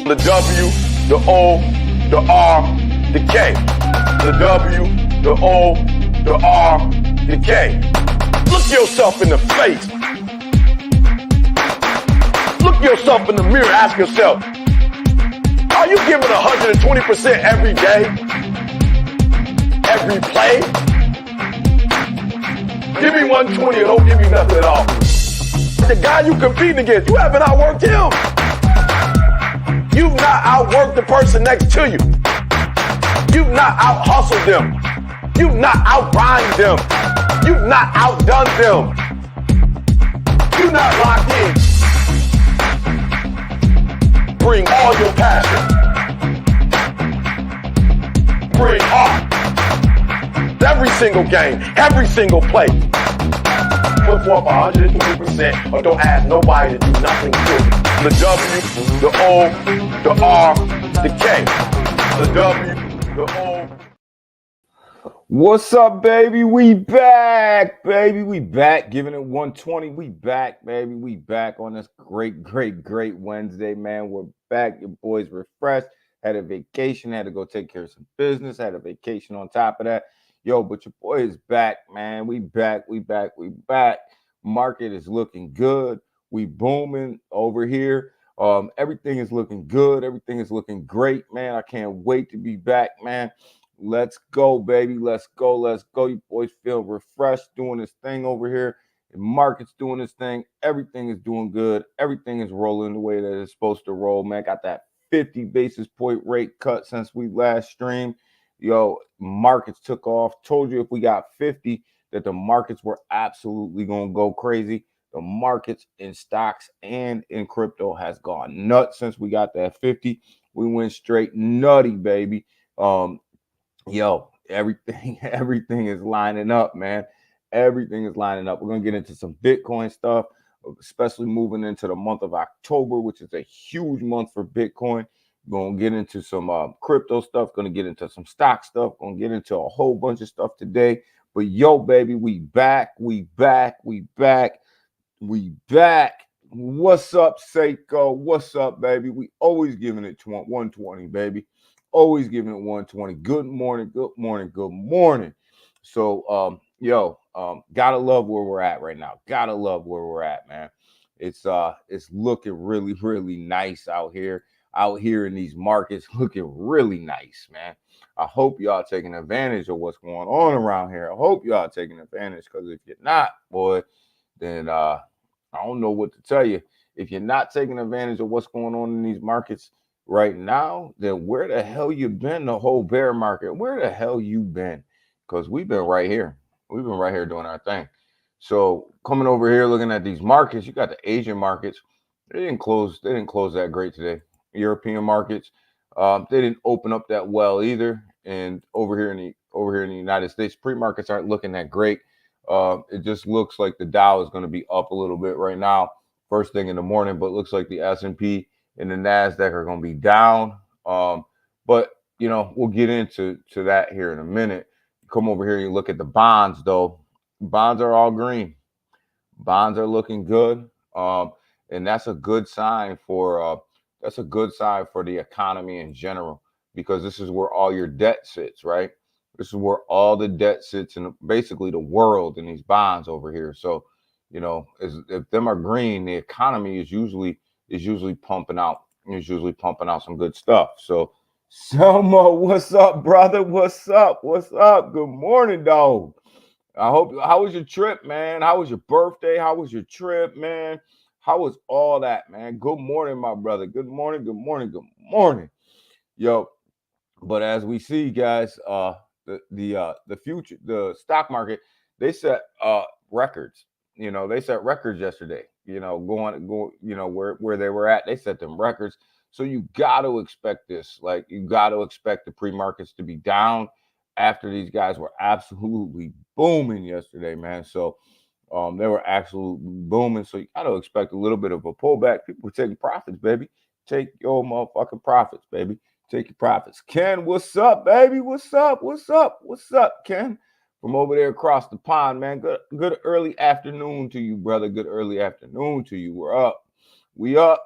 The W, the O, the R, the K. The W, the O, the R, the K. Look yourself in the face. Look yourself in the mirror. Ask yourself, are you giving 120% every day? Every play? Give me 120 or don't give me nothing at all. The guy you competing against, you haven't outworked him. You've not outworked the person next to you. You've not out-hustled them. You've not out-grind them. You've not outdone them. You're not locked in. Bring all your passion. Bring heart. Every single game, every single play. Put forth 120% or don't ask nobody to do nothing to you. The W, the O, the R, the K. The W, the O. What's up, baby? We back, baby. We back, giving it 120. We back, baby. We back on this great Wednesday, man. We're back. Your boys refreshed. Had a vacation. Had to go take care of some business. Had a vacation on top of that. Yo, but your boy is back, man. We back. Market is looking good. We booming over here. Everything is looking good. Everything is looking great, man. I can't wait to be back, man. Let's go, baby. Let's go. You boys feel refreshed doing this thing over here. The market's doing this thing. Everything is doing good. Everything is rolling the way that it's supposed to roll, man. Got that 50 basis point rate cut since we last streamed. Yo, markets took off. Told you if we got 50 that the markets were absolutely going to go crazy. The markets in stocks and in crypto has gone nuts since we got that 50. We went straight nutty, baby. Yo, everything is lining up, man. Everything is lining up. We're going to get into some Bitcoin stuff, especially moving into the month of October, which is a huge month for Bitcoin. Going to get into some crypto stuff, going to get into some stock stuff, going to get into a whole bunch of stuff today. But yo, baby, we back. What's up, Seiko? What's up, baby? We always giving it 120, baby. Always giving it 120. Good morning. So, gotta love where we're at right now. Gotta love where we're at, man. It's looking really nice out here in these markets, looking really nice, man. I hope y'all taking advantage of what's going on around here. I hope y'all taking advantage, because if you're not, boy, then I don't know what to tell you. If you're not taking advantage of what's going on in these markets right now, then where the hell you been the whole bear market? Where the hell you been? Because we've been right here. We've been right here doing our thing. So coming over here, looking at these markets, you got the Asian markets. They didn't close that great today. European markets, they didn't open up that well either. And over here in the United States, pre-markets aren't looking that great. It just looks like the Dow is going to be up a little bit right now, first thing in the morning, but it looks like the S&P and the NASDAQ are going to be down. But we'll get into that here in a minute. Come over here and you look at the bonds, though. Bonds are all green. Bonds are looking good. And that's a good sign for the economy in general, because this is where all your debt sits, right? This is where all the debt sits in basically the world in these bonds over here. So, if them are green, the economy is usually pumping out. It's usually pumping out some good stuff. So, Selma, what's up, brother? What's up? Good morning, dog. How was your trip, man? How was your birthday? How was your trip, man? How was all that, man? Good morning, my brother. Good morning. Yo, but as we see, guys, the future, the stock market, they set records. They set records yesterday. Going, where they were at, they set them records. So you got to expect this. Like, you got to expect the pre-markets to be down after these guys were absolutely booming yesterday, man. So they were absolutely booming. So you got to expect a little bit of a pullback. People are taking profits, baby. Take your motherfucking profits, baby. Take your profits. Ken, what's up, baby? What's up, Ken? From over there across the pond, man. Good early afternoon to you, brother. Good early afternoon to you. We're up. We up.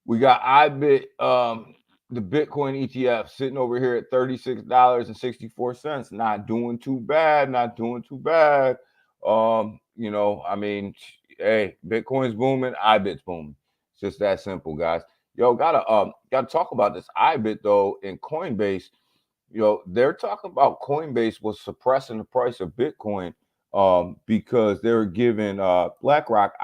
We got IBIT, the Bitcoin ETF sitting over here at $36.64. Not doing too bad, not doing too bad. You know, I mean, hey, Bitcoin's booming, IBIT's booming. It's just that simple, guys. Yo, gotta talk about this IBIT though in Coinbase. You know, they're talking about Coinbase was suppressing the price of Bitcoin because they're giving BlackRock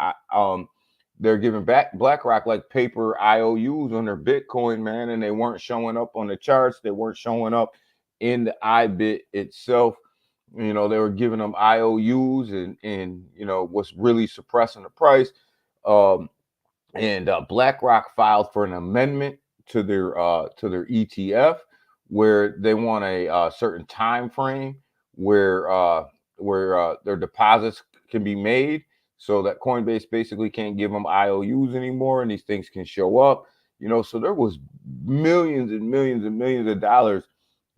they're giving back BlackRock like paper IOUs on their Bitcoin, man, and they weren't showing up on the charts. They weren't showing up in the IBIT itself. You know, they were giving them IOUs and you know what's really suppressing the price. Um, and BlackRock filed for an amendment to their ETF where they want a certain time frame where their deposits can be made, so that Coinbase basically can't give them IOUs anymore, and these things can show up. You know, so there was millions and millions and millions of dollars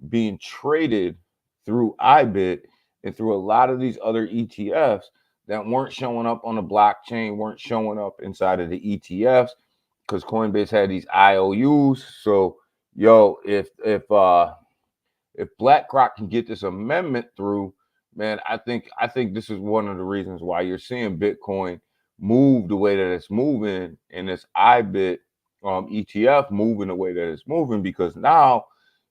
being traded through IBIT and through a lot of these other ETFs that weren't showing up on the blockchain, weren't showing up inside of the ETFs because Coinbase had these IOUs. So, yo, if BlackRock can get this amendment through, man, I think this is one of the reasons why you're seeing Bitcoin move the way that it's moving, and this IBIT ETF moving the way that it's moving, because now,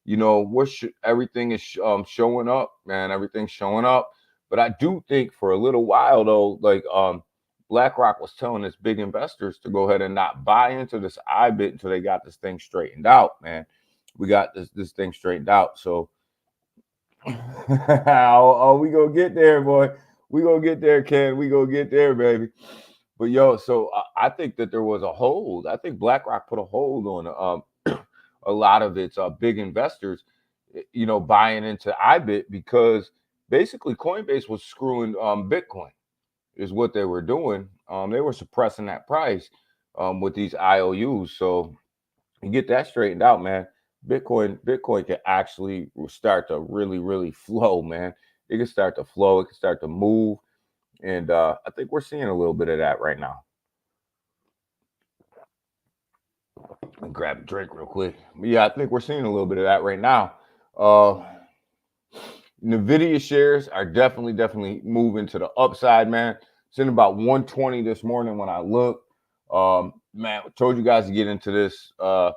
you know, everything is showing up, man. Everything's showing up. But I do think for a little while though, like BlackRock was telling its big investors to go ahead and not buy into this IBIT until they got this thing straightened out, man. We got this thing straightened out. So oh, we gonna get there, boy. We gonna get there, Ken. We gonna get there, baby. But yo, so I think that there was a hold. I think BlackRock put a hold on a lot of its big investors, you know, buying into IBIT because basically Coinbase was screwing Bitcoin, is what they were doing. They were suppressing that price with these IOUs. So you get that straightened out, man. Bitcoin can actually start to really flow, man. It can start to flow. It can start to move, and I think we're seeing a little bit of that right now. And grab a drink real quick. But yeah, I think we're seeing a little bit of that right now. Nvidia shares are definitely moving to the upside, man. It's in about 120 this morning when I looked. Man, I told you guys to get into this about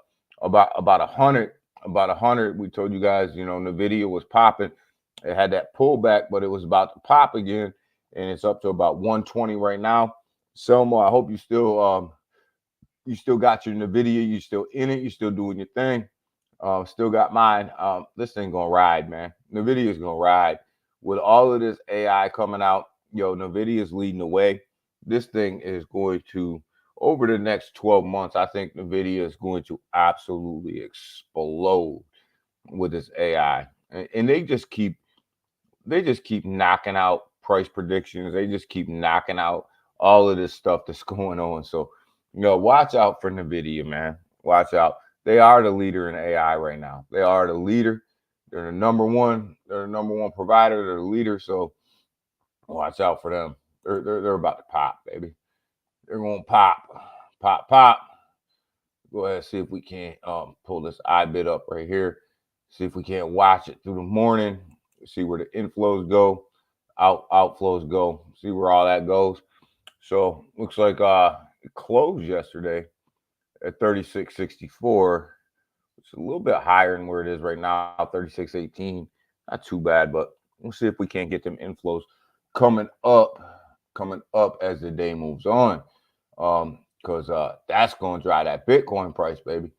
100. About 100, we told you guys, you know, Nvidia was popping. It had that pullback, but it was about to pop again, and it's up to about 120 right now. Selma, I hope you still got your Nvidia. You still in it. You still doing your thing. Still got mine. This thing gonna ride, man. Nvidia is gonna ride with all of this AI coming out. Yo, Nvidia is leading the way. This thing is going to, over the next 12 months, I think Nvidia is going to absolutely explode with this AI, and they just keep knocking out price predictions. They just keep knocking out all of this stuff that's going on. So, you know, watch out for Nvidia, man. Watch out. They are the leader in AI right now. They are the leader. They're the number one. They're the number one provider. They're the leader. So watch out for them. They're about to pop, baby. They're gonna pop. Go ahead and see if we can't pull this IBIT up right here. See if we can't watch it through the morning. See where the inflows go, outflows go. See where all that goes. So looks like it closed yesterday at 36.64. It's a little bit higher than where it is right now, 36.18. Not too bad, but we'll see if we can't get them inflows coming up as the day moves on. Because that's going to drive that Bitcoin price, baby.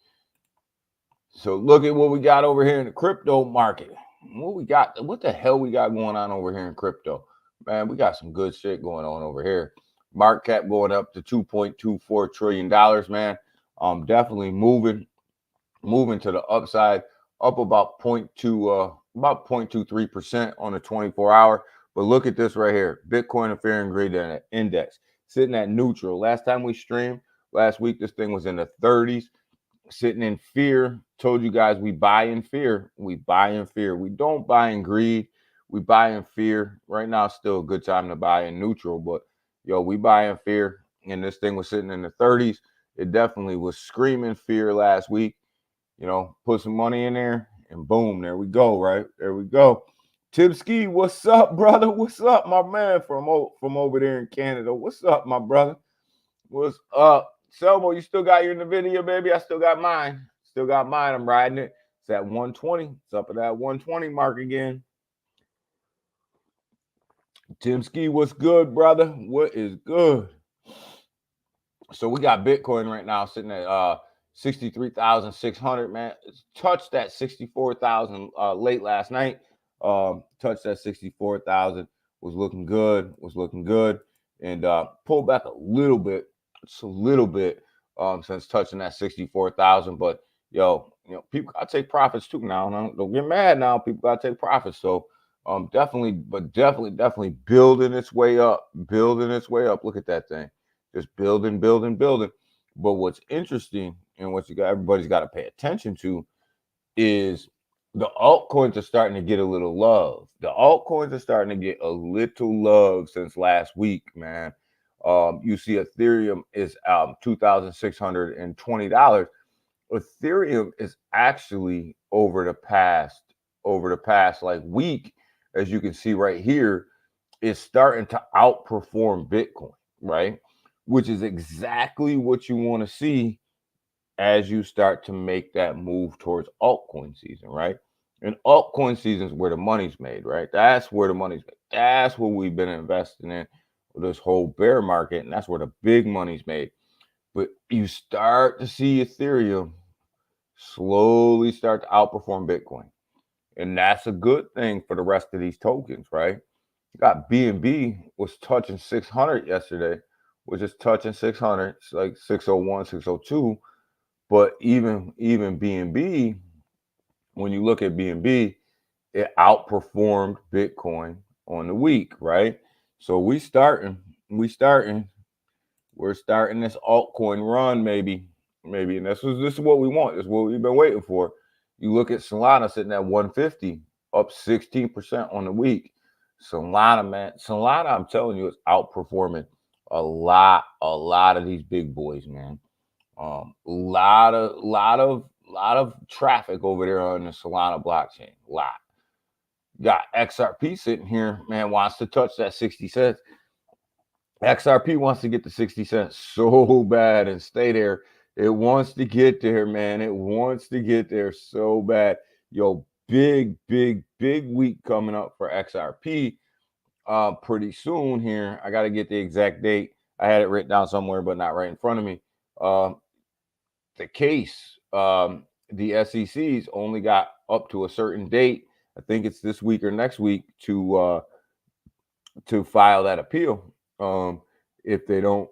So look at what we got over here in the crypto market. What the hell we got going on over here in crypto? Man, we got some good shit going on over here. Market cap going up to $2.24 trillion, man. Definitely moving to the upside, up about 0.23% on the 24-hour. But look at this right here. Bitcoin and Fear and Greed Index sitting at neutral. Last time we streamed, last week, this thing was in the 30s, sitting in fear. Told you guys we buy in fear. We buy in fear. We don't buy in greed. We buy in fear. Right now, still a good time to buy in neutral, but yo, we buy in fear. And this thing was sitting in the 30s. It definitely was screaming fear last week. Put some money in there, and boom, there we go, right? There we go. Tipski, what's up, brother? What's up, my man from over there in Canada? What's up, my brother? What's up? Selmo, you still got your NVIDIA, baby? I still got mine. Still got mine. I'm riding it. It's at 120. It's up at that 120 mark again. Timski, what's good, brother? What is good? So we got Bitcoin right now sitting at 63,600, man. It's touched that 64,000 late last night. Touched that 64,000. Was looking good. And pulled back a little bit. It's a little bit since touching that 64,000. But people gotta take profits too now. Don't get mad now. People gotta take profits. So definitely building its way up. Look at that thing. Just building. But what's interesting and what everybody's got to pay attention to is the altcoins are starting to get a little love. The altcoins are starting to get a little love since last week, man. You see Ethereum is $2,620. Ethereum is actually over the past like week, as you can see right here, is starting to outperform Bitcoin, right? Which is exactly what you want to see as you start to make that move towards altcoin season, right? And altcoin season is where the money's made, right? That's where the money's made. That's what we've been investing in this whole bear market, and that's where the big money's made. But you start to see Ethereum slowly start to outperform Bitcoin. And that's a good thing for the rest of these tokens, right? You got BNB was touching 600 yesterday. Was just touching 600, it's like 601, 602. But even BNB, when you look at BNB, it outperformed Bitcoin on the week, right? So we're starting this altcoin run, maybe, and this is what we want. This is what we've been waiting for. You look at Solana sitting at 150, up 16% on the week. Solana, man, I'm telling you, is outperforming a lot of these big boys, man. Lot of traffic over there on the Solana blockchain. Lot. Got XRP sitting here, man, wants to touch that 60 cents. XRP wants to get to 60 cents so bad and stay there. It wants to get there, man. It wants to get there so bad. Yo, big week coming up for XRP. Pretty soon here. I got to get the exact date. I had it written down somewhere, but not right in front of me. The case, the SEC's only got up to a certain date. I think it's this week or next week to file that appeal. If they don't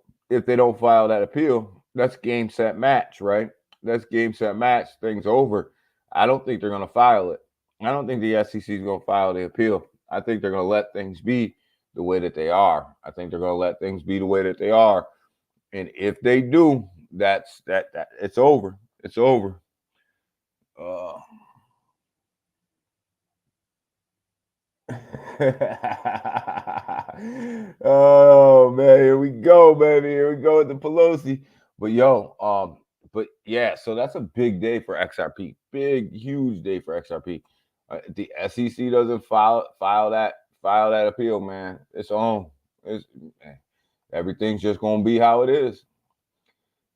file that appeal, that's game, set, match, right? That's game, set, match. Things over. I don't think they're going to file it. I don't think the SEC is going to file the appeal. I think they're going to let things be the way that they are. And if they do, that's it's over. It's over. Oh man, here we go, baby. Here we go with the Pelosi. But yeah, so that's a big day for XRP. Huge day for XRP. The SEC doesn't file that appeal, man. It's on. Everything's just gonna be how it is.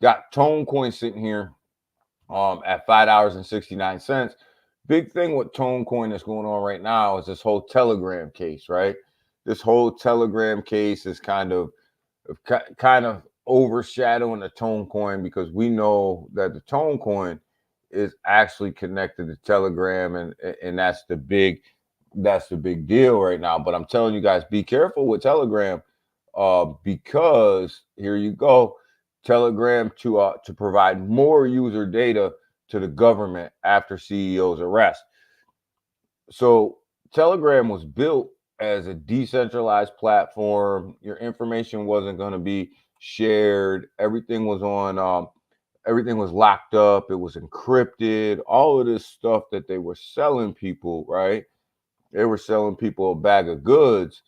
Got Tonecoin sitting here at $5.69. Big thing with Tonecoin that's going on right now is this whole Telegram case, right? This whole Telegram case is kind of overshadowing the Tonecoin, because we know that the Tonecoin is actually connected to Telegram, and that's the big deal right now. But I'm telling you guys, be careful with Telegram, because here you go, Telegram to provide more user data to the government after CEO's arrest. So Telegram was built as a decentralized platform. Your information wasn't going to be shared. Everything was locked up. It was encrypted. All of this stuff that they were selling people, right? They were selling people a bag of goods.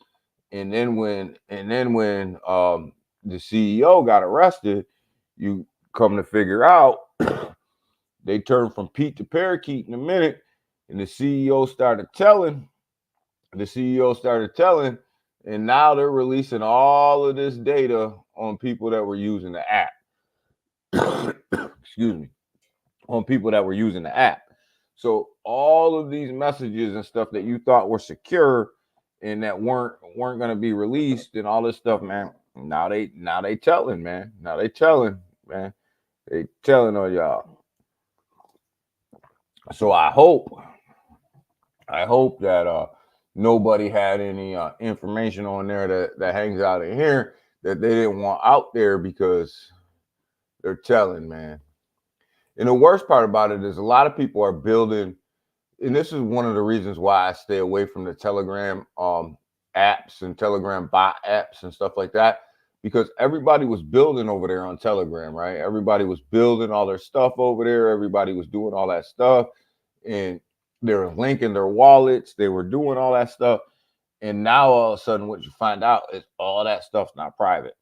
And then when the CEO got arrested, Come to figure out, they turned from Pete to parakeet in a minute, and the CEO started telling. And now they're releasing all of this data on people that were using the app. Excuse me, on people that were using the app. So all of these messages and stuff that you thought were secure and that weren't going to be released and all this stuff, man. Now they telling, man. Now they telling, man. They telling on y'all. So I hope that nobody had any information on there that hangs out in here that they didn't want out there, because they're telling, man. And the worst part about it is a lot of people are building, and this is one of the reasons why I stay away from the Telegram apps and Telegram bot apps and stuff like that, because everybody was building over there on Telegram, right? Everybody was building all their stuff over there. Everybody was doing all that stuff, and they were linking their wallets. They were doing all that stuff. And now all of a sudden what you find out is all that stuff's not private.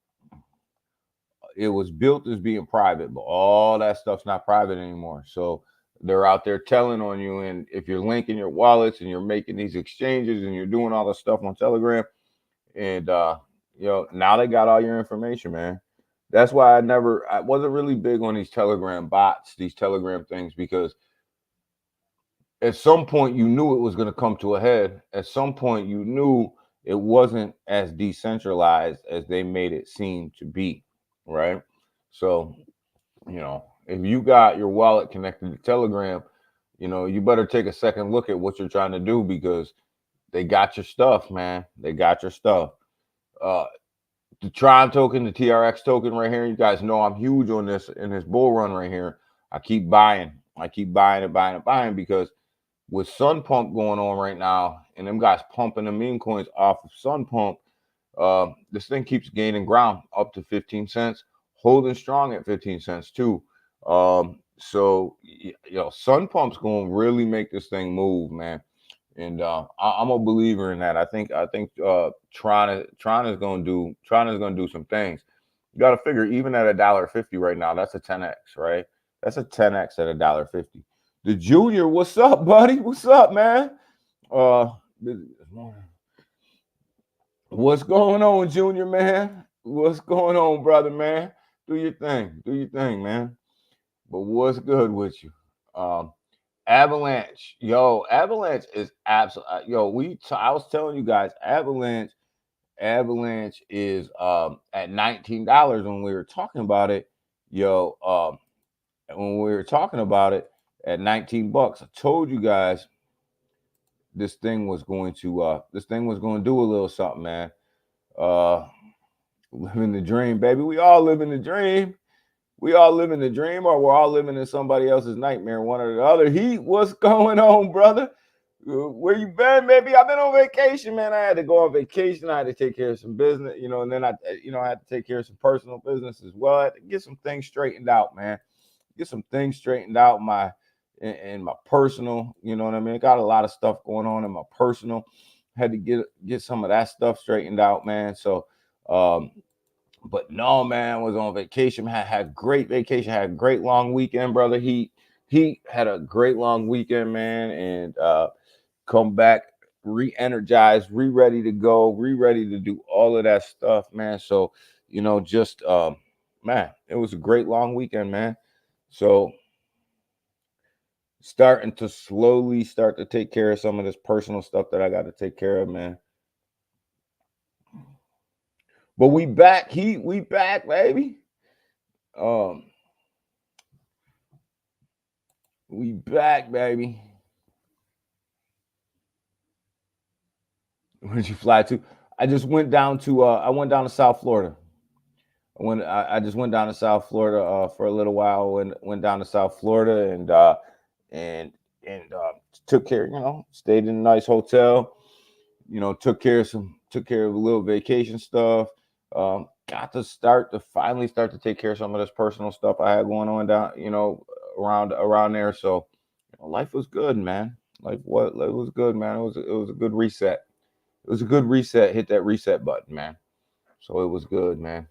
It was built as being private, but all that stuff's not private anymore. So they're out there telling on you. And if you're linking your wallets and you're making these exchanges and you're doing all the stuff on Telegram, and now they got all your information, man. That's why I wasn't really big on these Telegram bots, these Telegram things, because at some point you knew it was going to come to a head. At some point you knew it wasn't as decentralized as they made it seem to be, right? So, if you got your wallet connected to Telegram, you better take a second look at what you're trying to do, because they got your stuff, man. They got your stuff. The Tron token, the TRX token right here, you guys know I'm huge on this in this bull run right here. I keep buying because with Sun Pump going on right now, and them guys pumping the meme coins off of Sun Pump, this thing keeps gaining ground up to 15 cents, holding strong at 15 cents too. So Sun Pump's going to really make this thing move, man. And I'm a believer in that. I think Tron is going to do some things. You got to figure, even at $1.50 right now, that's a 10x, right? That's a 10x at $1.50. The Junior, what's up, buddy? What's up, man? What's going on, Junior, man? What's going on, brother, man? Do your thing, man. But what's good with you? Avalanche, Avalanche is absolutely, I was telling you guys, Avalanche is at $19 when we were talking about it. When we were talking about it at $19, I told you guys this thing was going to do a little something, man. Living the dream, baby. We all live in the dream. We all live in the dream, or we're all living in somebody else's nightmare, one or the other. Heat, what's going on, brother? Where you been, baby? I've been on vacation, man. I had to go on vacation. I had to take care of some business, and then I had to take care of some personal business as well. I had to get some things straightened out, man. Get some things straightened out in my personal, you know what I mean? I got a lot of stuff going on in my personal. Had to get some of that stuff straightened out, man. So, but no, man, I was on vacation. Had a great vacation. Had a great long weekend, brother. He had a great long weekend, man, and come back re-energized, ready to go, ready to do all of that stuff, man. So, just man, it was a great long weekend, man. So starting to slowly start to take care of some of this personal stuff that I got to take care of, man. But we back, we back, baby. We back, baby. Where'd you fly to? I just went down to South Florida. I just went down to South Florida for a little while. Went down to South Florida and took care, stayed in a nice hotel, took care of a little vacation stuff. Got to finally start to take care of some of this personal stuff I had going on down, around there. So life was good, man. Life was good, man. It was a good reset. It was a good reset. Hit that reset button, man. So it was good, man.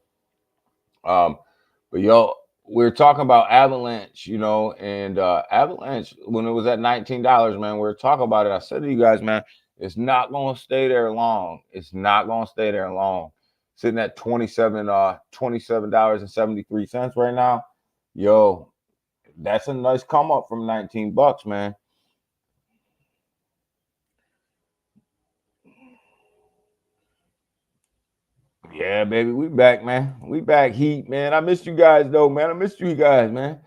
But we're talking about Avalanche, you know, and Avalanche when it was at $19, man. We're talking about it. I said to you guys, man, it's not gonna stay there long. It's not gonna stay there long. Sitting at $27.73 right now. Yo, that's a nice come up from $19, man. Yeah, baby, we back, man. We back, Heat, man. I missed you guys, though, man. I missed you guys, man.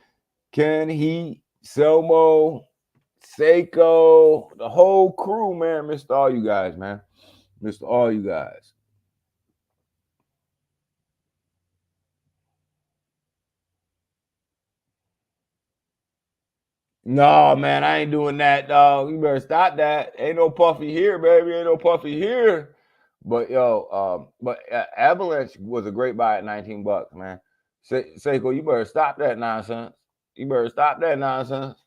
Ken, Heat, Selmo, Seiko, the whole crew, man. Missed all you guys, man. Missed all you guys. No, man, I ain't doing that, dog. You better stop that. Ain't no puffy here, baby. Ain't no puffy here. But Avalanche was a great buy at $19, man. Seiko, you better stop that nonsense. You better stop that nonsense.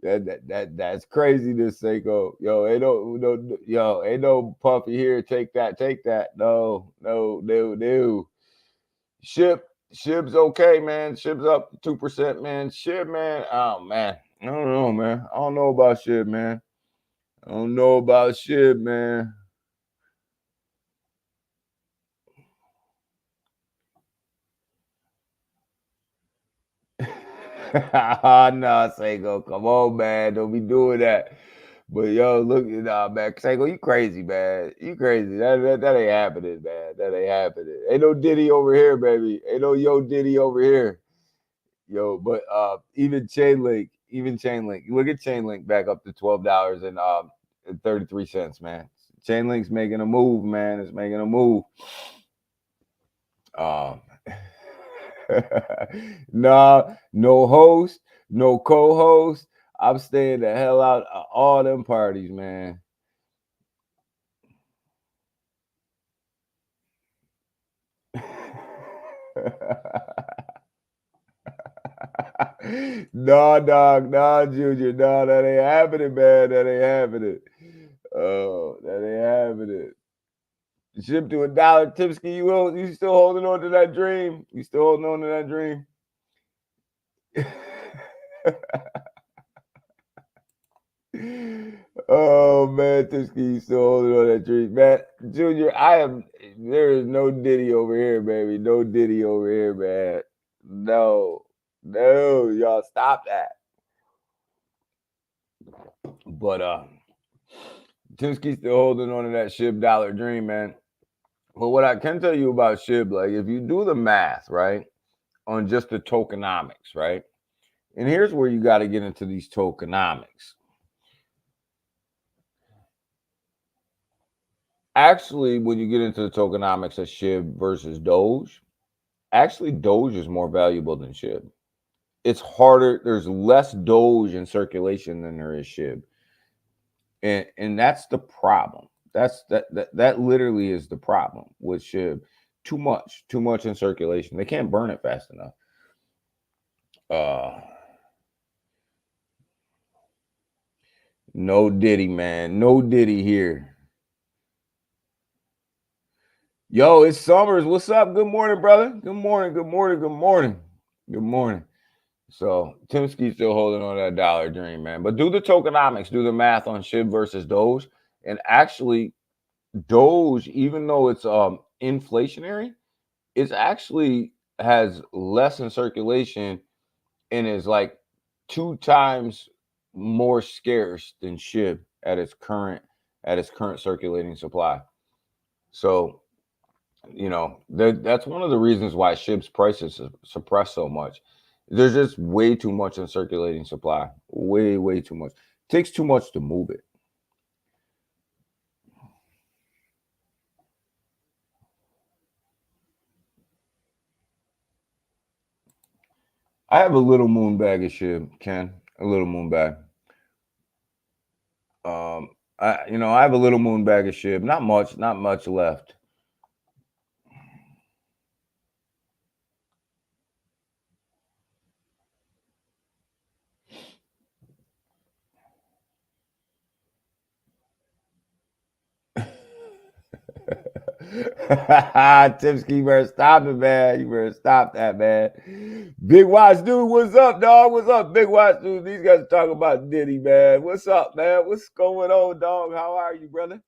That's crazy. This Seiko, yo, ain't no puffy here. Take that. No. Shib's okay, man. Shib's up 2%, man. Shib, man. Oh man, I don't know, man. I don't know about Shib, man. I don't know about Shib, man. Nah, Seiko, come on, man. Don't be doing that. But yo, look, nah, man, Seiko, you crazy, man. You crazy. That ain't happening, man. That ain't happening. Ain't no Diddy over here, baby. Ain't no Yo Diddy over here. Yo, but even Chainlink, look at Chainlink back up to $12 and 33 cents, man. Chainlink's making a move, man. It's making a move. Um, nah, no host, no co-host. I'm staying the hell out of all them parties, man. No, dog, no, Junior, no, that ain't happening, man. That ain't happening. Oh, that ain't happening. Ship to $1, Tipsky. You still holding on to that dream? You still holding on to that dream? Oh man, Tipsky, you still holding on to that dream, man. Junior, there is no Diddy over here, baby. No Diddy over here, man. No, y'all stop that. But Timsky's still holding on to that Shib dollar dream, man. But what I can tell you about Shib, like if you do the math, right, on just the tokenomics, right? And here's where you got to get into these tokenomics. Actually, when you get into the tokenomics of Shib versus Doge, actually Doge is more valuable than Shib. It's harder. There's less Doge in circulation than there is Shib, and that's the problem. That literally is the problem with Shib. Too much in circulation. They can't burn it fast enough. Uh, no Diddy, man. No Diddy here. Yo, it's Summers. What's up? Good morning, brother. Good morning. Good morning. Good morning. Good morning. So Timsky's still holding on that dollar dream, man. But do the tokenomics, do the math on Shib versus Doge. And actually, Doge, even though it's inflationary, it's actually has less in circulation and is like 2 times more scarce than Shib at its current circulating supply. So that's one of the reasons why Shib's prices suppressed so much. There's just way too much in circulating supply. Way too much. It takes too much to move it. I have a little moon bag of Shib, Ken. A little moon bag. I have a little moon bag of Shib. Not much left. Tipsky, you better stop it, man. You better stop that, man. Big Watch Dude, what's up, dog? What's up, Big Watch Dude? These guys are talking about Diddy, man. What's up, man? What's going on, dog? How are you, brother?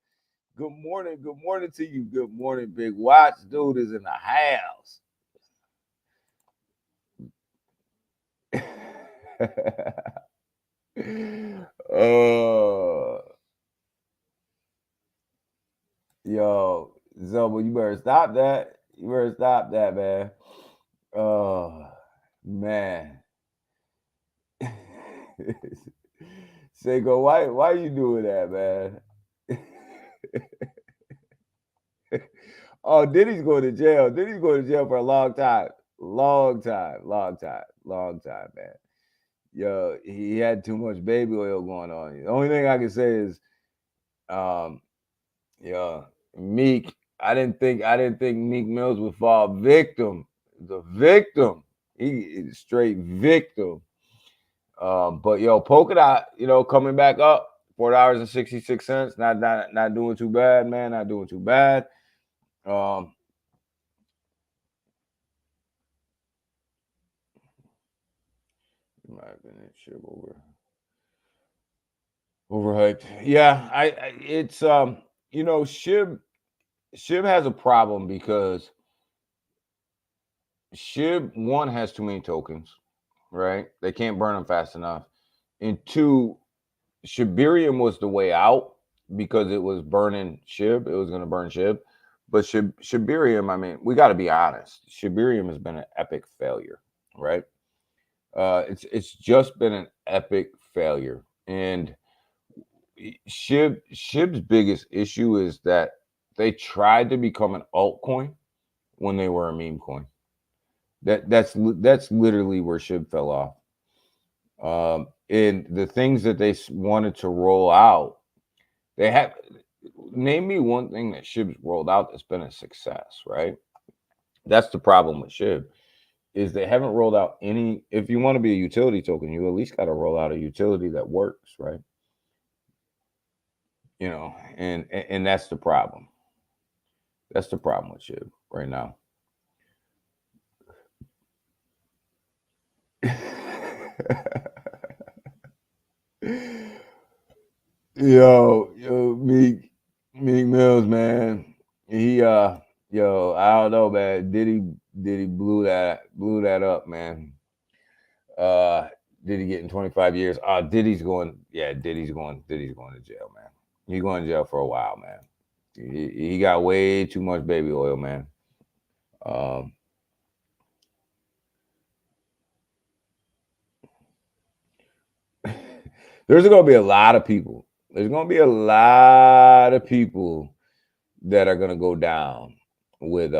Good morning. Good morning to you. Good morning, Big Watch Dude is in the house. Yo, Zobo, you better stop that. You better stop that, man. Oh, man. Seiko, why you doing that, man? Oh, Diddy's going to jail. Diddy's going to jail for a long time. Long time, man. Yo, he had too much baby oil going on. The only thing I can say is, Meek. I didn't think Meek Mills would fall victim. The victim. He is straight victim. But yo, Polka Dot, coming back up, $4.66. Not doing too bad, man. Not doing too bad. My opinion, SHIB overhyped. Yeah, it's SHIB has a problem because SHIB, one, has too many tokens, right? They can't burn them fast enough. And two, Shibarium was the way out because it was burning SHIB. It was going to burn SHIB. But Shibarium, I mean, we got to be honest. Shibarium has been an epic failure, right? It's just been an epic failure. And SHIB's biggest issue is that they tried to become an altcoin when they were a meme coin. That's literally where SHIB fell off. And the things that they wanted to roll out, they have. Name me one thing that SHIB's rolled out that's been a success, right? That's the problem with SHIB, is they haven't rolled out any. If you want to be a utility token, you at least got to roll out a utility that works, right? And that's the problem. That's the problem with SHIB right now. yo, Meek Mills, man. He I don't know, man. Diddy blew that up, man. Diddy getting 25 years. Diddy's going to jail, man. He's going to jail for a while, man. He got way too much baby oil, man. There's going to be a lot of people. There's going to be a lot of people that are going to go down with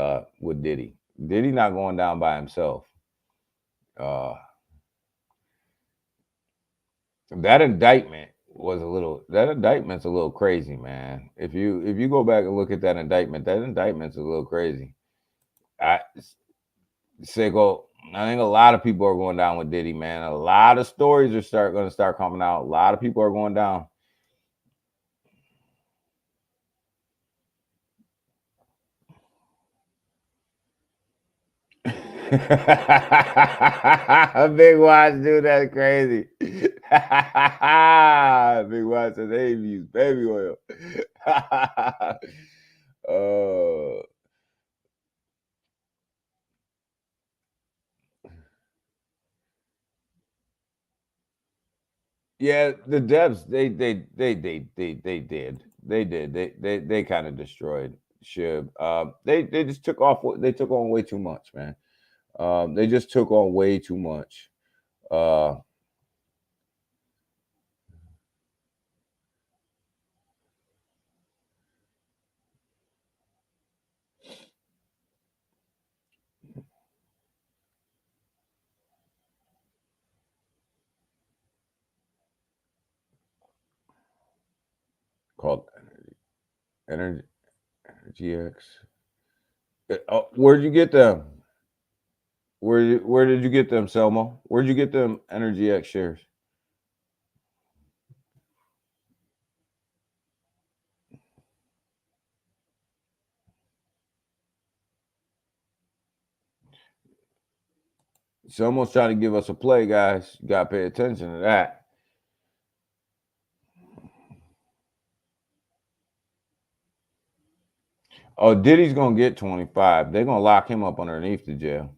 Diddy. Diddy not going down by himself. That indictment's a little crazy, man. If you go back and look at that indictment's a little crazy. Seiko, I think a lot of people are going down with Diddy, man. A lot of stories are going to start coming out. A lot of people are going down. Big Watch, dude, that's crazy. Big Watch says, hey, use baby oil. Yeah, the devs they kind of destroyed SHIB. They just took on way too much, man. They just took on way too much. Called Energy X. Where'd you get them? Where did you get them, Selmo? Where'd you get them Energy X shares? Someone's trying to give us a play, guys. You got to pay attention to that. Oh, Diddy's going to get 25. They're going to lock him up underneath the jail.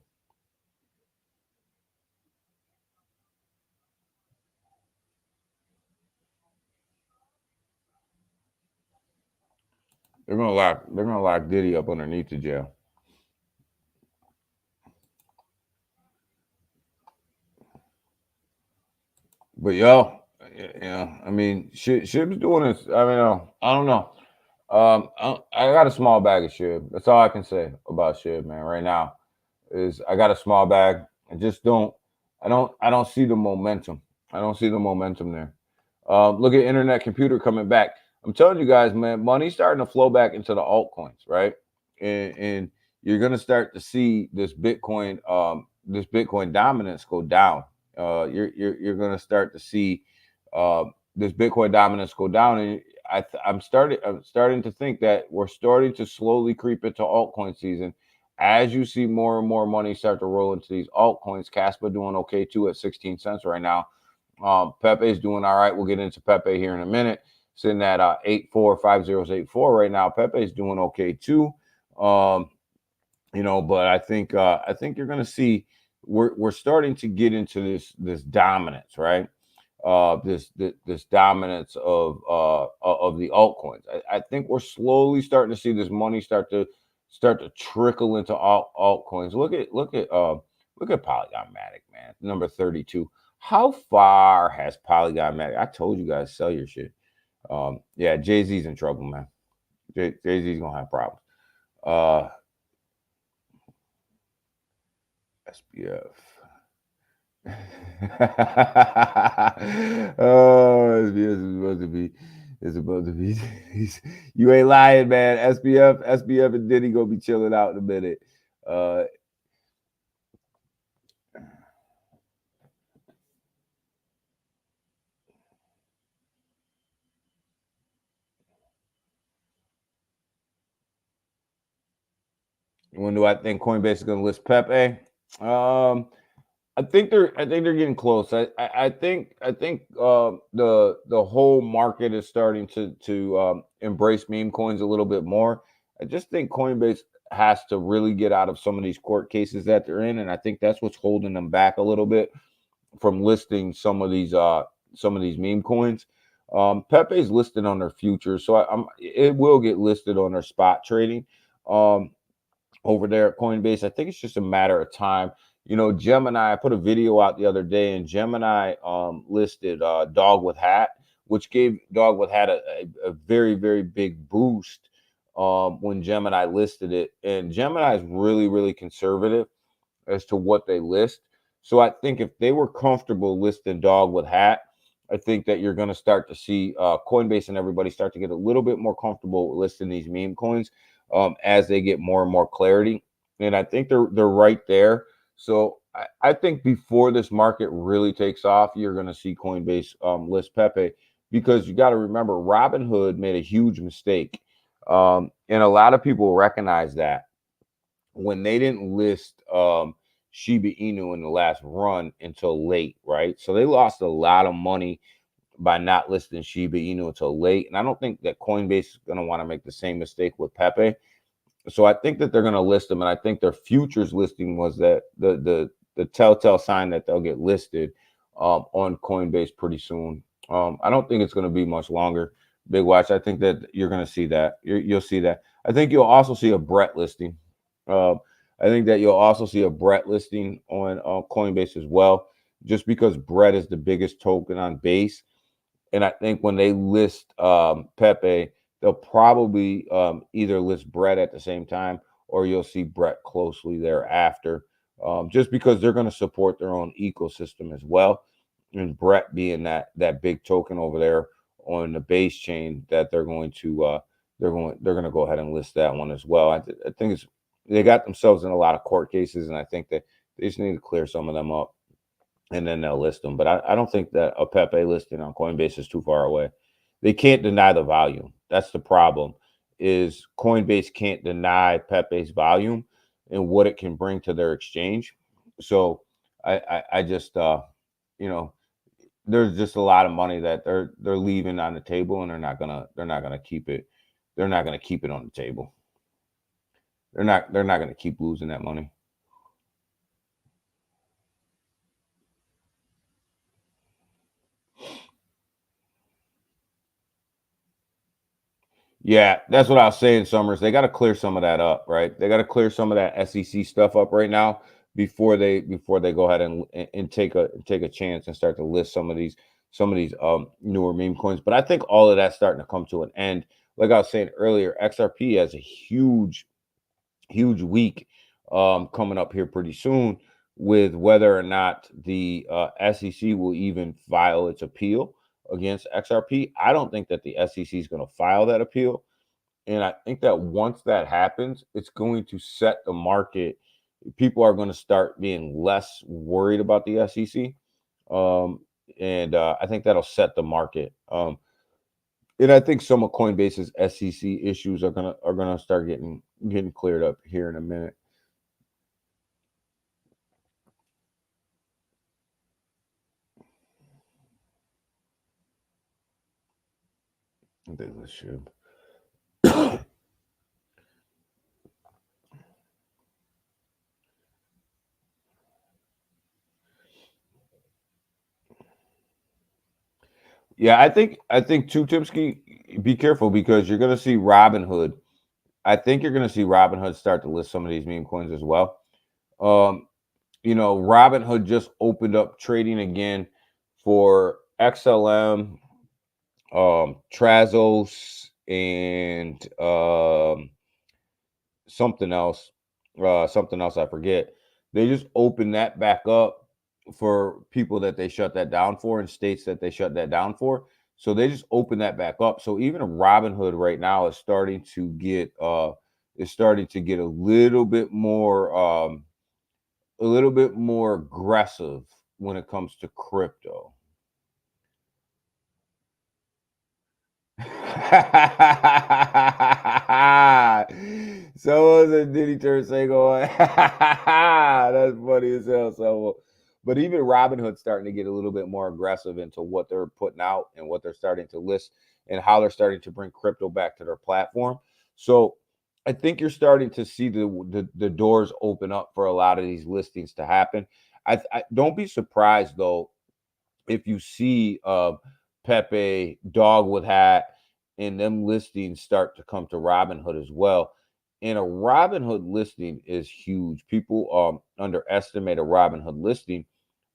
They're gonna lock Diddy up underneath the jail. But yeah, I mean, Shib's doing this. I mean, I don't know. I got a small bag of Shib. That's all I can say about Shib, man. Right now, is I got a small bag. I just don't. I don't see the momentum. I don't see the momentum there. Look at internet computer coming back. I'm telling you guys, man, money's starting to flow back into the altcoins, right? And you're gonna start to see this Bitcoin dominance go down. You're gonna start to see this Bitcoin dominance go down, and I'm starting to think that we're starting to slowly creep into altcoin season. As you see more and more money start to roll into these altcoins, Caspa doing okay too at 16 cents right now. Pepe is doing all right. We'll get into Pepe here in a minute. Sitting at 845084 right now. Pepe is doing okay too. But I think you're going to see we're starting to get into this dominance, right? This dominance of the altcoins. I think we're slowly starting to see this money start to trickle into altcoins. Look at Polygon Matic, man, number 32. How far has Polygon Matic? I told you guys, sell your shit. Yeah, Jay-Z's in trouble, man. Jay-Z's gonna have problems. SBF. Oh, SBF is supposed to be. You ain't lying, man. SBF and Diddy gonna be chilling out in a minute. When do I think Coinbase is going to list Pepe? I think they're getting close. I think the whole market is starting to embrace meme coins a little bit more. I just think Coinbase has to really get out of some of these court cases that they're in, and I think that's what's holding them back a little bit from listing some of these meme coins. Pepe's listed on their futures, so it will get listed on their spot trading. Over there at Coinbase. I think it's just a matter of time. Gemini, I put a video out the other day, and Gemini listed Dog with Hat, which gave Dog with Hat a very, very big boost when Gemini listed it. And Gemini is really, really conservative as to what they list. So I think if they were comfortable listing Dog with Hat, I think that you're going to start to see Coinbase and everybody start to get a little bit more comfortable listing these meme coins as they get more and more clarity. And I think they're right there. So I think before this market really takes off, you're going to see Coinbase list Pepe, because you got to remember Robinhood made a huge mistake. And a lot of people recognize that when they didn't list Shiba Inu in the last run until late, right? So they lost a lot of money by not listing Shiba Inu until late. And I don't think that Coinbase is going to want to make the same mistake with Pepe. So I think that they're going to list them. And I think their futures listing was that the telltale sign that they'll get listed on Coinbase pretty soon. I don't think it's going to be much longer. Big watch. I think that you're going to see that. You'll see that. I think you'll also see a Brett listing. I think that you'll also see a Brett listing on Coinbase as well, just because Brett is the biggest token on Base. And I think when they list Pepe, they'll probably either list Brett at the same time, or you'll see Brett closely thereafter, just because they're going to support their own ecosystem as well. And Brett being that big token over there on the Base chain, that they're going to go ahead and list that one as well. I think they got themselves in a lot of court cases, and I think that they just need to clear some of them up, and then they'll list them. But I don't think that a Pepe listing on Coinbase is too far away. They can't deny the volume. That's the problem, is Coinbase can't deny Pepe's volume and what it can bring to their exchange. So I just you know, there's just a lot of money that they're leaving on the table, and they're not gonna keep it. They're not gonna keep it on the table. They're not gonna keep losing that money. Yeah, that's what I was saying, Summers. They got to clear some of that up, right? They got to clear some of that SEC stuff up right now before they go ahead and take a chance and start to list some of these newer meme coins. But I think all of that's starting to come to an end. Like I was saying earlier, XRP has a huge week coming up here pretty soon with whether or not the SEC will even file its appeal against XRP. I don't think that the SEC is going to file that appeal. And I think that once that happens, it's going to set the market. People are going to start being less worried about the SEC. Um, and I think that'll set the market. And I think some of Coinbase's SEC issues are gonna start getting cleared up here in a minute. I think this should. Yeah, I think too, Timsky, be careful because you're gonna see Robinhood. I think you're gonna see Robinhood start to list some of these meme coins as well. Um, Robinhood just opened up trading again for XLM, Trazos, and something else I forget. They just opened that back up for people that they shut that down for, in states that they shut that down for. So they just opened that back up. So even Robinhood right now is starting to get a little bit more aggressive when it comes to crypto. So was it Diddy Turansego? That's funny as hell. So, but even Robinhood's starting to get a little bit more aggressive into what they're putting out and what they're starting to list and how they're starting to bring crypto back to their platform. So I think you're starting to see the doors open up for a lot of these listings to happen. I don't be surprised though if you see Pepe, Dogwood Hat, and them listings start to come to Robinhood as well. And a Robinhood listing is huge. People underestimate a Robinhood listing,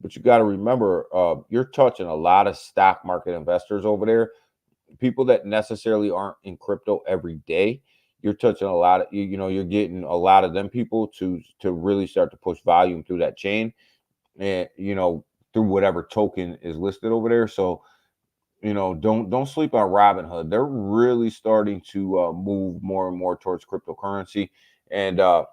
but you got to remember you're touching a lot of stock market investors over there, people that necessarily aren't in crypto every day. You're touching a lot of you're getting a lot of them people to really start to push volume through that chain, and through whatever token is listed over there. So don't sleep on Robinhood. They're really starting to move more and more towards cryptocurrency, and I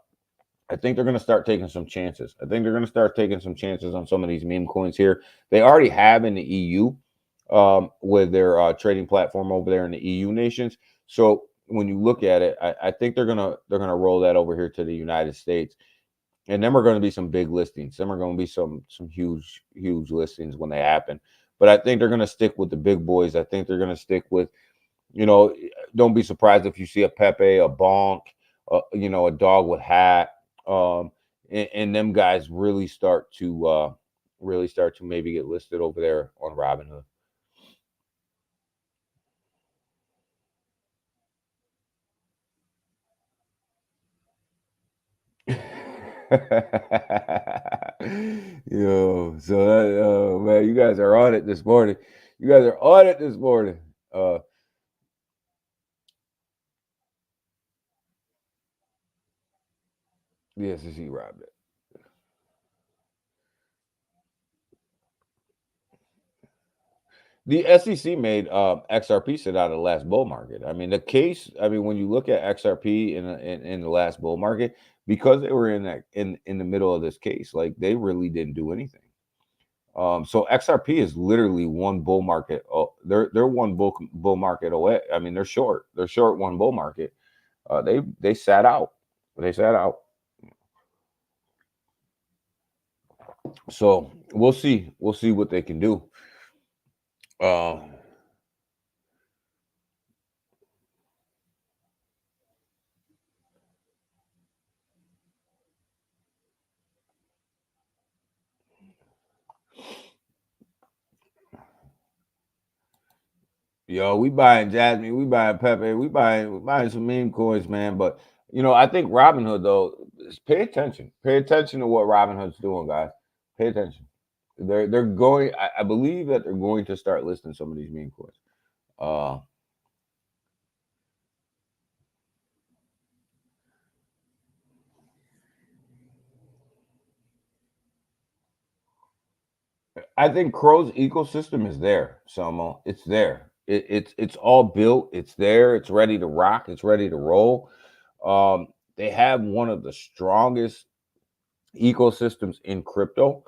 think they're going to start taking some chances. I think they're going to start taking some chances on some of these meme coins here. They already have in the EU with their trading platform over there in the EU nations. So when you look at it, I think they're gonna roll that over here to the United States. And then we're going to be some big listings. Then we're going to be some huge listings when they happen. But I think they're going to stick with the big boys. I think they're going to stick with, don't be surprised if you see a Pepe, a Bonk, a Dogwood Hat, and them guys really start to maybe get listed over there on Robinhood. So man, you guys are on it this morning. You guys are on it this morning. Uh, the SEC robbed it. The SEC made XRP sit out of the last bull market. I mean, the case. I mean, when you look at XRP in the last bull market, because they were in the middle of this case, like they really didn't do anything. So XRP is literally one bull market. Oh, they're one bull market away. I mean, they're short. They're short one bull market. They sat out. They sat out. So we'll see. We'll see what they can do. Uh, Yo, we buying Jasmine, we buying Pepe, we buying some meme coins, man. But I think Robinhood though, pay attention. Pay attention to what Robinhood's doing, guys. Pay attention. They're going. I believe that they're going to start listing some of these meme coins. Uh, I think Crow's ecosystem is there, Selmo. It's there. It's all built. It's there. It's ready to rock. It's ready to roll. They have one of the strongest ecosystems in crypto,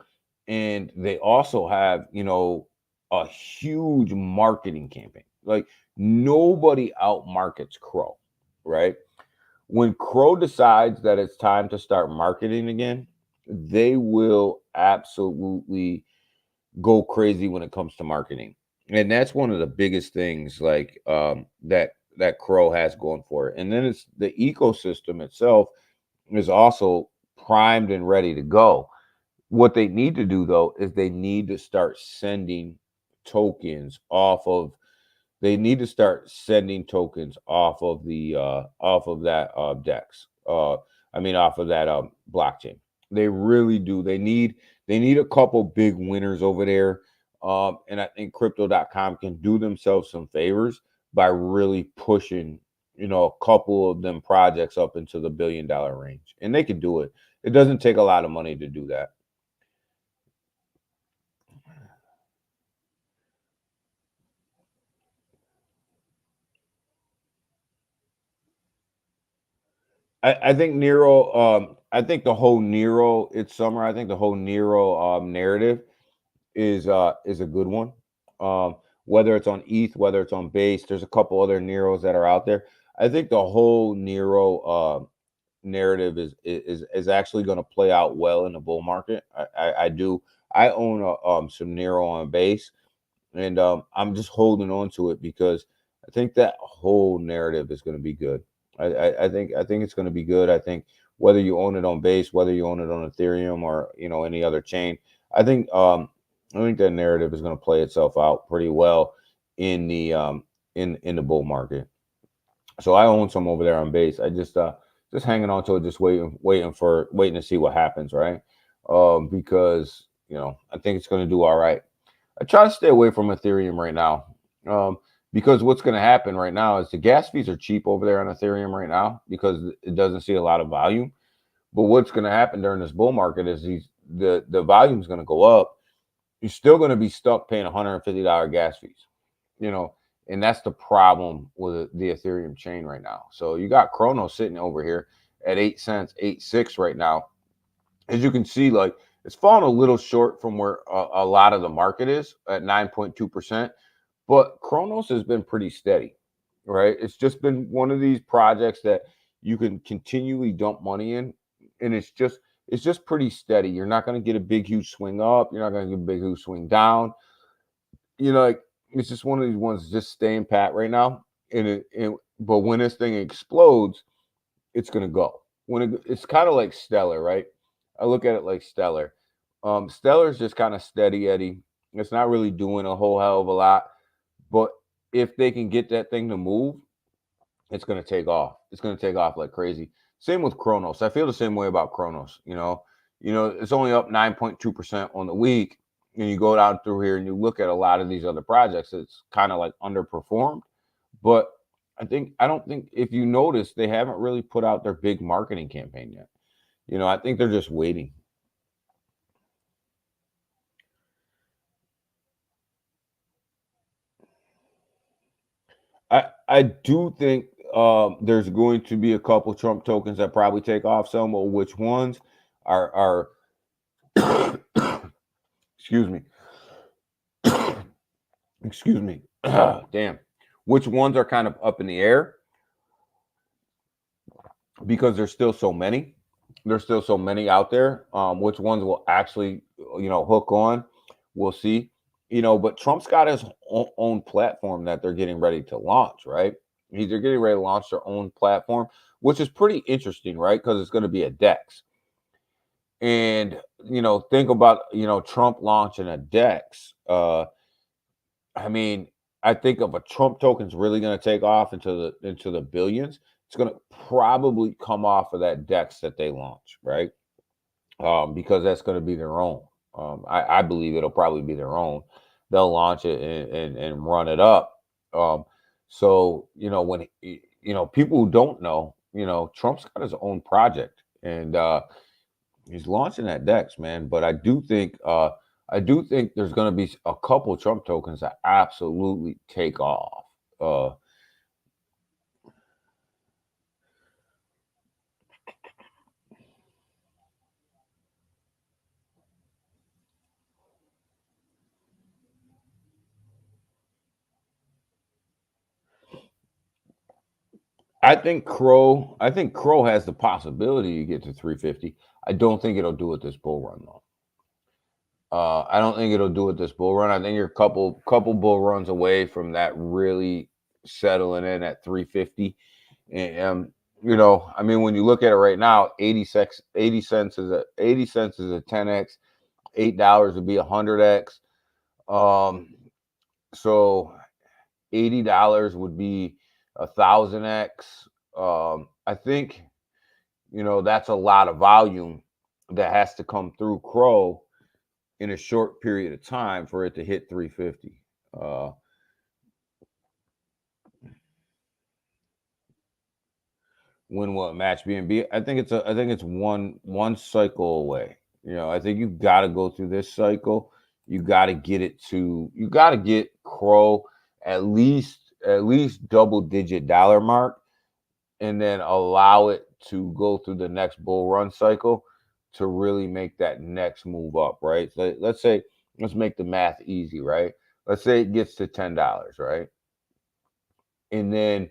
and they also have a huge marketing campaign. Like nobody out markets Crow, right? When Crow decides that it's time to start marketing again, they will absolutely go crazy when it comes to marketing. And that's one of the biggest things like that Crow has going for it. And then it's the ecosystem itself is also primed and ready to go. What they need to do though is they need to start sending tokens off of they need to start sending tokens off of that dex. I mean off of that blockchain. They really do. They need a couple big winners over there. And I think crypto.com can do themselves some favors by really pushing, a couple of them projects up into the $1 billion range. And they can do it. It doesn't take a lot of money to do that. I think Nero, I think the whole Nero, it's summer. I think the whole Nero narrative is a good one. Whether it's on ETH, whether it's on base, there's a couple other Neros that are out there. I think the whole Nero narrative is actually going to play out well in the bull market. I do. I own some Nero on base, and I'm just holding on to it because I think that whole narrative is going to be good. I think it's going to be good. I think whether you own it on base, whether you own it on Ethereum or any other chain, I think that narrative is going to play itself out pretty well in the in the bull market. So I own some over there on base. I just hanging on to it, just waiting to see what happens, right? Because I think it's going to do all right. I try to stay away from Ethereum right now. Because what's going to happen right now is the gas fees are cheap over there on Ethereum right now because it doesn't see a lot of volume. But what's going to happen during this bull market is the volume is going to go up. You're still going to be stuck paying $150 gas fees, and that's the problem with the Ethereum chain right now. So you got Chronos sitting over here at 8 cents, 8.6 right now. As you can see, like it's fallen a little short from where a lot of the market is at 9.2%. But Chronos has been pretty steady, right? It's just been one of these projects that you can continually dump money in, and it's just pretty steady. You're not going to get a big huge swing up. You're not going to get a big huge swing down. Like it's just one of these ones just staying pat right now. But when this thing explodes, it's going to go. It's kind of like Stellar, right? I look at it like Stellar. Stellar's just kind of steady Eddie. It's not really doing a whole hell of a lot. But if they can get that thing to move, it's going to take off. It's going to take off like crazy. Same with Chronos. I feel the same way about Chronos. It's only up 9.2% on the week. And you go down through here and you look at a lot of these other projects, it's kind of like underperformed. But I don't think if you notice, they haven't really put out their big marketing campaign yet. I think they're just waiting. I do think there's going to be a couple Trump tokens that probably take off. Some of which ones are excuse me. Excuse me. Damn. Which ones are kind of up in the air because there's still so many. There's still so many out there. Which ones will actually hook on. We'll see. But Trump's got his own platform that they're getting ready to launch, right? They're getting ready to launch their own platform, which is pretty interesting, right? Because it's going to be a DEX. And think about Trump launching a DEX. I mean, I think if a Trump token's really going to take off into the billions, it's going to probably come off of that DEX that they launch, right? Because that's going to be their own. I believe it'll probably be their own. They'll launch it and run it up. So when people who don't know, Trump's got his own project, and he's launching that DEX, man. But I do think there's going to be a couple Trump tokens that absolutely take off. I think Crow has the possibility to get to 350. I don't think it'll do it this bull run though. I don't think it'll do it this bull run. I think you're a couple bull runs away from that really settling in at 350. And I mean, when you look at it right now, 80 cents is a 10x, $8 would be 100x. So $80 would be 1,000x. I think that's a lot of volume that has to come through Crow in a short period of time for it to hit 350. When will it match BNB? I think it's one cycle away. I think you got to go through this cycle. You got to get Crow at least double digit dollar mark, and then allow it to go through the next bull run cycle to really make that next move up, right? So let's make the math easy, right? Let's say it gets to $10, right? And then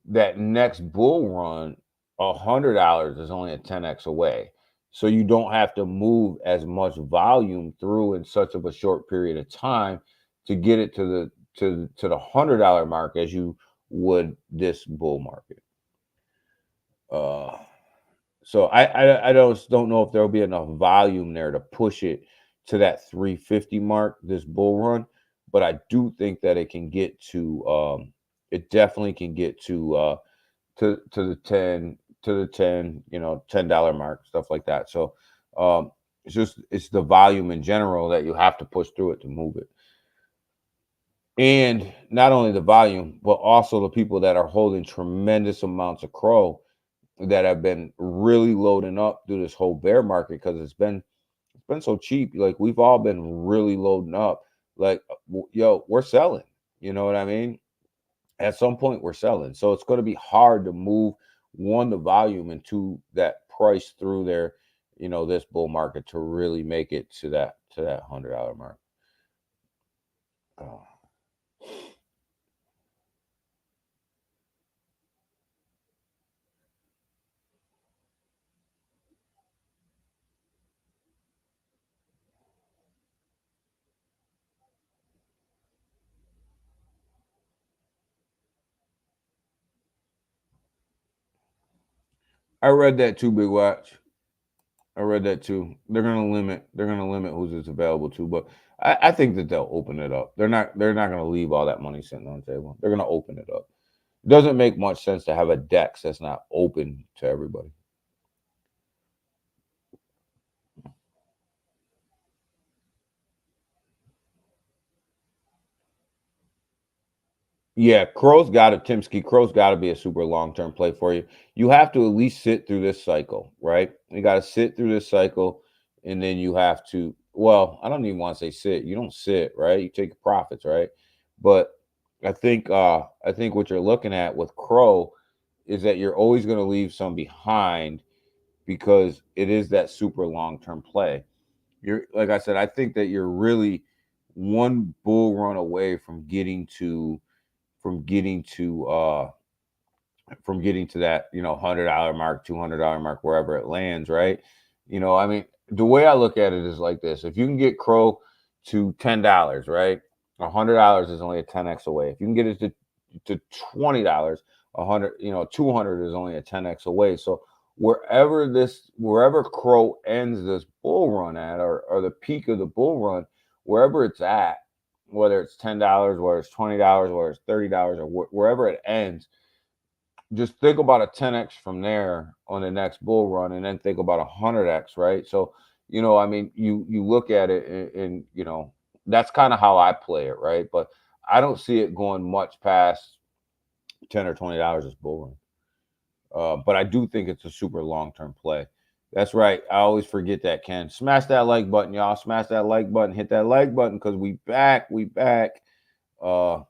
that next bull run, $100 is only a 10x away. So you don't have to move as much volume through in such of a short period of time to get it to the $100 mark as you would this bull market. So I don't know if there'll be enough volume there to push it to that 350 mark this bull run, but I do think that it can get to it definitely can get to the 10 $10 mark, stuff like that. So it's the volume in general that you have to push through it to move it. And not only the volume, but also the people that are holding tremendous amounts of Crow that have been really loading up through this whole bear market because it's been so cheap. Like we've all been really loading up. Like, yo, we're selling. You know what I mean? At some point, we're selling. So it's going to be hard to move the volume, and two, that price through there. This bull market to really make it to that $100 mark. I read that too, Big Watch. I read that too. They're gonna limit who's it's available to, but I think that they'll open it up. They're not gonna leave all that money sitting on the table. They're gonna open it up. It doesn't make much sense to have a DEX that's not open to everybody. Yeah, Crow's got to Timsky. Crow's got to be a super long term play for you. You have to at least sit through this cycle, right? You got to sit through this cycle, and then you have to. Well, I don't even want to say sit. You don't sit, right? You take profits, right? But I think what you're looking at with Crow is that you're always going to leave some behind because it is that super long term play. You're like I said, I think that you're really one bull run away from getting to that $100 mark, $200 mark, wherever it lands, right? I mean, the way I look at it is like this: if you can get Crow to $10, right, $100 is only a 10x away. If you can get it to $20, 100, 200 is only a 10x away. So wherever Crow ends this bull run at, or the peak of the bull run, wherever it's at, whether it's $10, whether it's $20, whether it's $30, or wherever it ends, just think about a 10x from there on the next bull run, and then think about 100x, right? So, I mean, you look at it, and that's kind of how I play it, right? But I don't see it going much past $10 or $20 this bull run. But I do think it's a super long term play. That's right. I always forget that, Ken. Smash that like button, y'all. Smash that like button. Hit that like button, because we back. We back. Uh,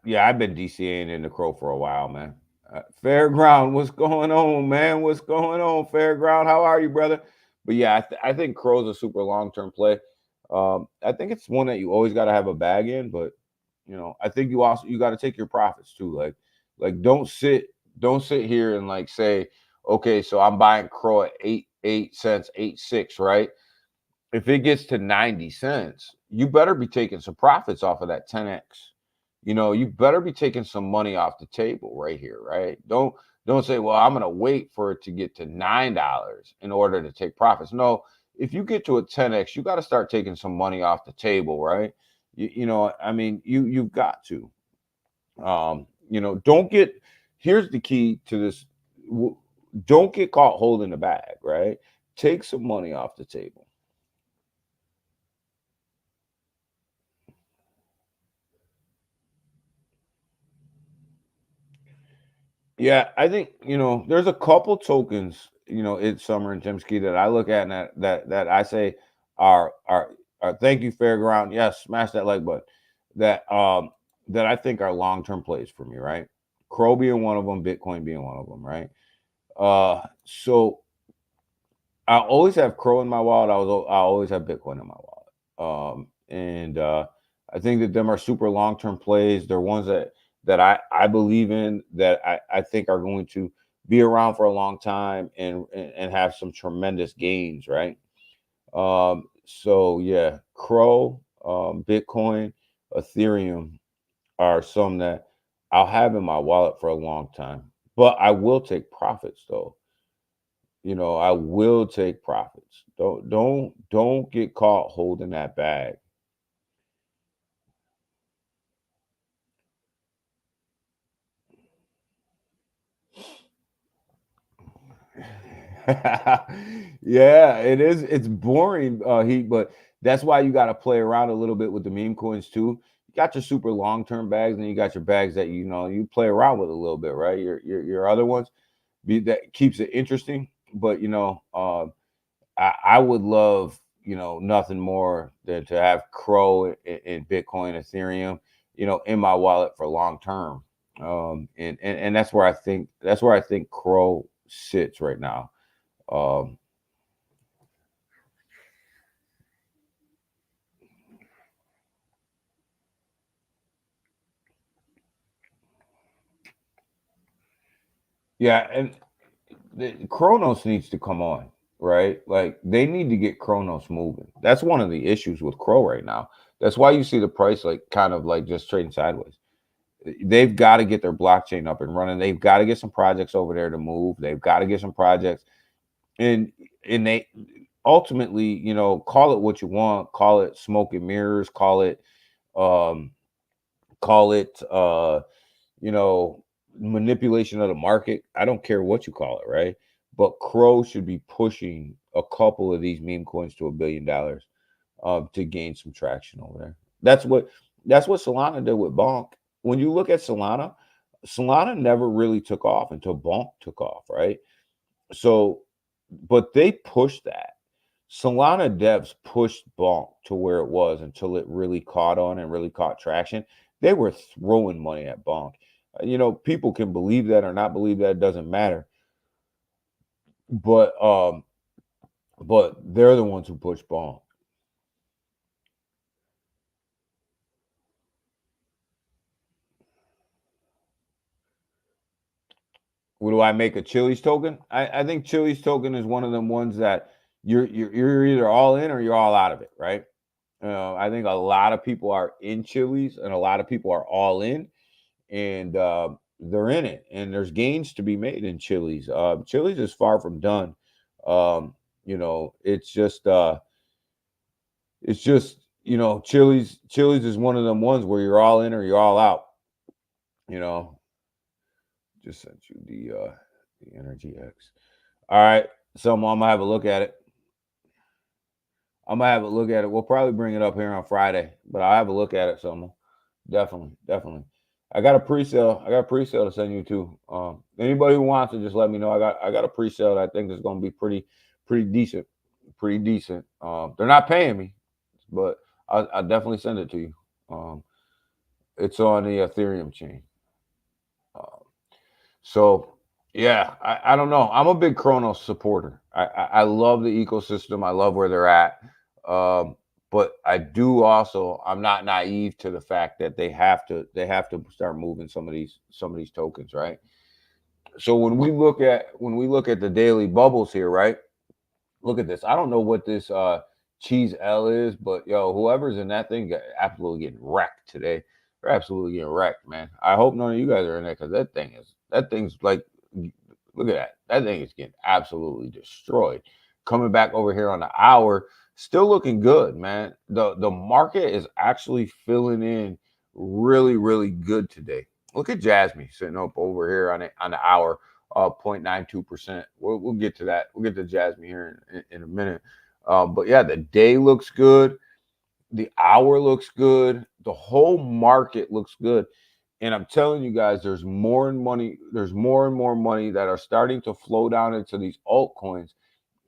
yeah, I've been DCAing in the Crow for a while, man. Fairground, what's going on, man? What's going on, Fairground? How are you, brother? But yeah, I think Crow's a super long term play. I think it's one that you always got to have a bag in, but I think you got to take your profits too. Like don't sit here and like say, okay, so I'm buying Crow at 8 cents, 8.6, right? If it gets to 90 cents, you better be taking some profits off of that 10x. You better be taking some money off the table right here, right? Don't say, well, I'm gonna wait for it to get to $9 in order to take profits. No, if you get to a 10x, you got to start taking some money off the table, right? I mean, you've got to. Don't get. Here's the key to this: don't get caught holding the bag, right? Take some money off the table. Yeah, I think there's a couple tokens, it's Summer and Timsky, that I look at, and that I say are thank you, Fairground. Yes, smash that like button. That I think are long term plays for me, right? Crow being one of them, Bitcoin being one of them, right? So I always have Crow in my wallet. I always have Bitcoin in my wallet. And I think that them are super long term plays. They're ones that I believe in, that I think are going to be around for a long time, and have some tremendous gains, right? So yeah, Crow, Bitcoin, Ethereum are some that I'll have in my wallet for a long time. But I will take profits though. I will take profits. Don't get caught holding that bag. Yeah, it is. It's boring, Heat, but that's why you got to play around a little bit with the meme coins too. You got your super long term bags, and you got your bags that you play around with a little bit, right? Your other ones, that keeps it interesting. But I would love nothing more than to have Crow and Bitcoin, Ethereum, in my wallet for long term. And that's where I think Crow sits right now. Um, yeah, and Kronos needs to come on, right? Like they need to get Kronos moving. That's one of the issues with Crow right now. That's why you see the price like kind of like just trading sideways. They've got to get their blockchain up and running. They've got to get some projects over there to move. They've got to get some projects, and they ultimately, call it what you want, call it smoke and mirrors, um, call it you know, manipulation of the market. I don't care what you call it, right? But Crow should be pushing a couple of these meme coins to $1 billion, to gain some traction over there. That's what Solana did with Bonk. When you look at Solana never really took off until Bonk took off, right? So, but they pushed that. Solana devs pushed Bonk to where it was until it really caught on and really caught traction. They were throwing money at Bonk. People can believe that or not believe that, it doesn't matter. But they're the ones who push Bonk. What do I make a Chili's token? I think Chili's token is one of them ones that you're either all in or you're all out of it, right? I think a lot of people are in Chili's and a lot of people are all in, and they're in it. And there's gains to be made in Chili's. Chili's is far from done. Um, it's just Chili's is one of them ones where you're all in or you're all out. You know, just sent you the Energy X. All right, so I'm gonna have a look at it. I'm gonna have a look at it. We'll probably bring it up here on Friday, but I'll have a look at it. Someone, definitely. I got a pre-sale. I got a pre-sale to send you to. Anybody who wants to, just let me know. I got a pre-sale that I think is going to be pretty decent. Pretty decent. They're not paying me, but I'll definitely send it to you. It's on the Ethereum chain. So yeah, I don't know. I'm a big Kronos supporter. I love the ecosystem. I love where they're at. But I do also, I'm not naive to the fact that they have to start moving some of these tokens, right? So when we look at the daily bubbles here, right? Look at this. I don't know what this Cheese L is, but yo, whoever's in that thing got absolutely getting wrecked today. They're absolutely getting wrecked, man. I hope none of you guys are in there because that thing's like, look at that. That thing is getting absolutely destroyed. Coming back over here on the hour, still looking good, man. The market is actually filling in really, really good today. Look at Jasmine sitting up over here on the hour, 0.92%. We'll get to that. We'll get to Jasmine here in a minute. But yeah, the day looks good. The hour looks good. The whole market looks good. And I'm telling you guys, there's more and more money that are starting to flow down into these altcoins.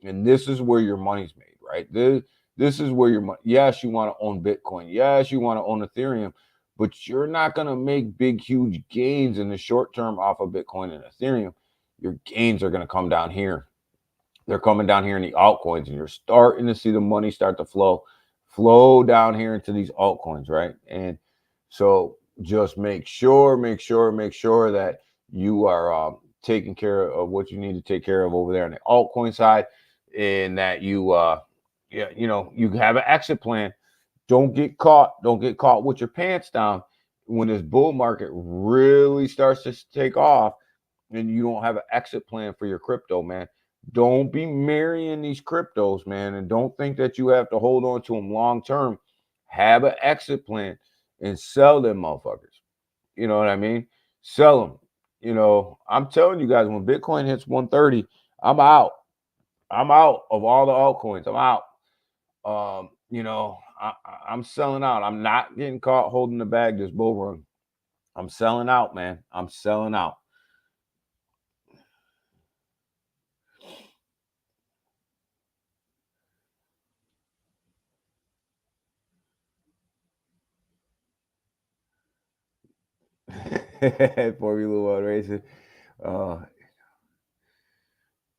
And this is where your money's made, right? This is where your money. Yes, you want to own Bitcoin. Yes, you want to own Ethereum, but you're not going to make big, huge gains in the short term off of Bitcoin and Ethereum. Your gains are going to come down here. They're coming down here in the altcoins, and you're starting to see the money start to flow down here into these altcoins, right? And so just make sure that you are taking care of what you need to take care of over there on the altcoin side, and that you you have an exit plan. Don't get caught with your pants down when this bull market really starts to take off and you don't have an exit plan for your crypto, man. Don't be marrying these cryptos, man, and don't think that you have to hold on to them long term. Have an exit plan and sell them motherfuckers. You know what I mean? Sell them. I'm telling you guys, when Bitcoin hits 130, I'm out. I'm out of all the altcoins. I'm out. I'm selling out. I'm not getting caught holding the bag this bull run. I'm selling out, man. I'm selling out. Formula One racing.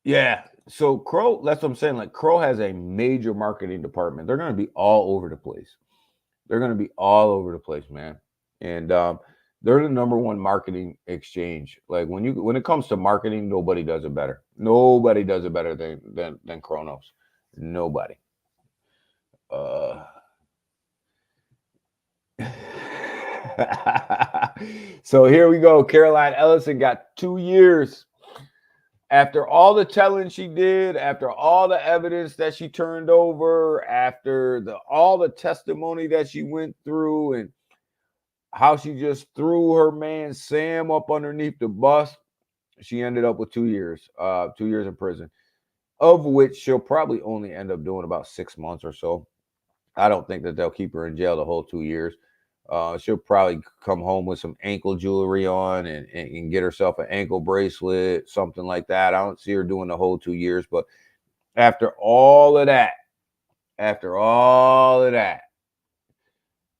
Yeah. So Crow, that's what I'm saying. Like Crow has a major marketing department. They're going to be all over the place. They're going to be all over the place, man. And they're the number one marketing exchange. Like when it comes to marketing, nobody does it better. Nobody does it better than Kronos. Nobody. So here we go. Caroline Ellison got 2 years. After all the telling she did, after all the evidence that she turned over, after all the testimony that she went through, and how she just threw her man Sam up underneath the bus, she ended up with 2 years, 2 years in prison, of which she'll probably only end up doing about 6 months or so. I don't think that they'll keep her in jail the whole 2 years. She'll probably come home with some ankle jewelry on and get herself an ankle bracelet, something like that. I don't see her doing the whole 2 years, but after all of that,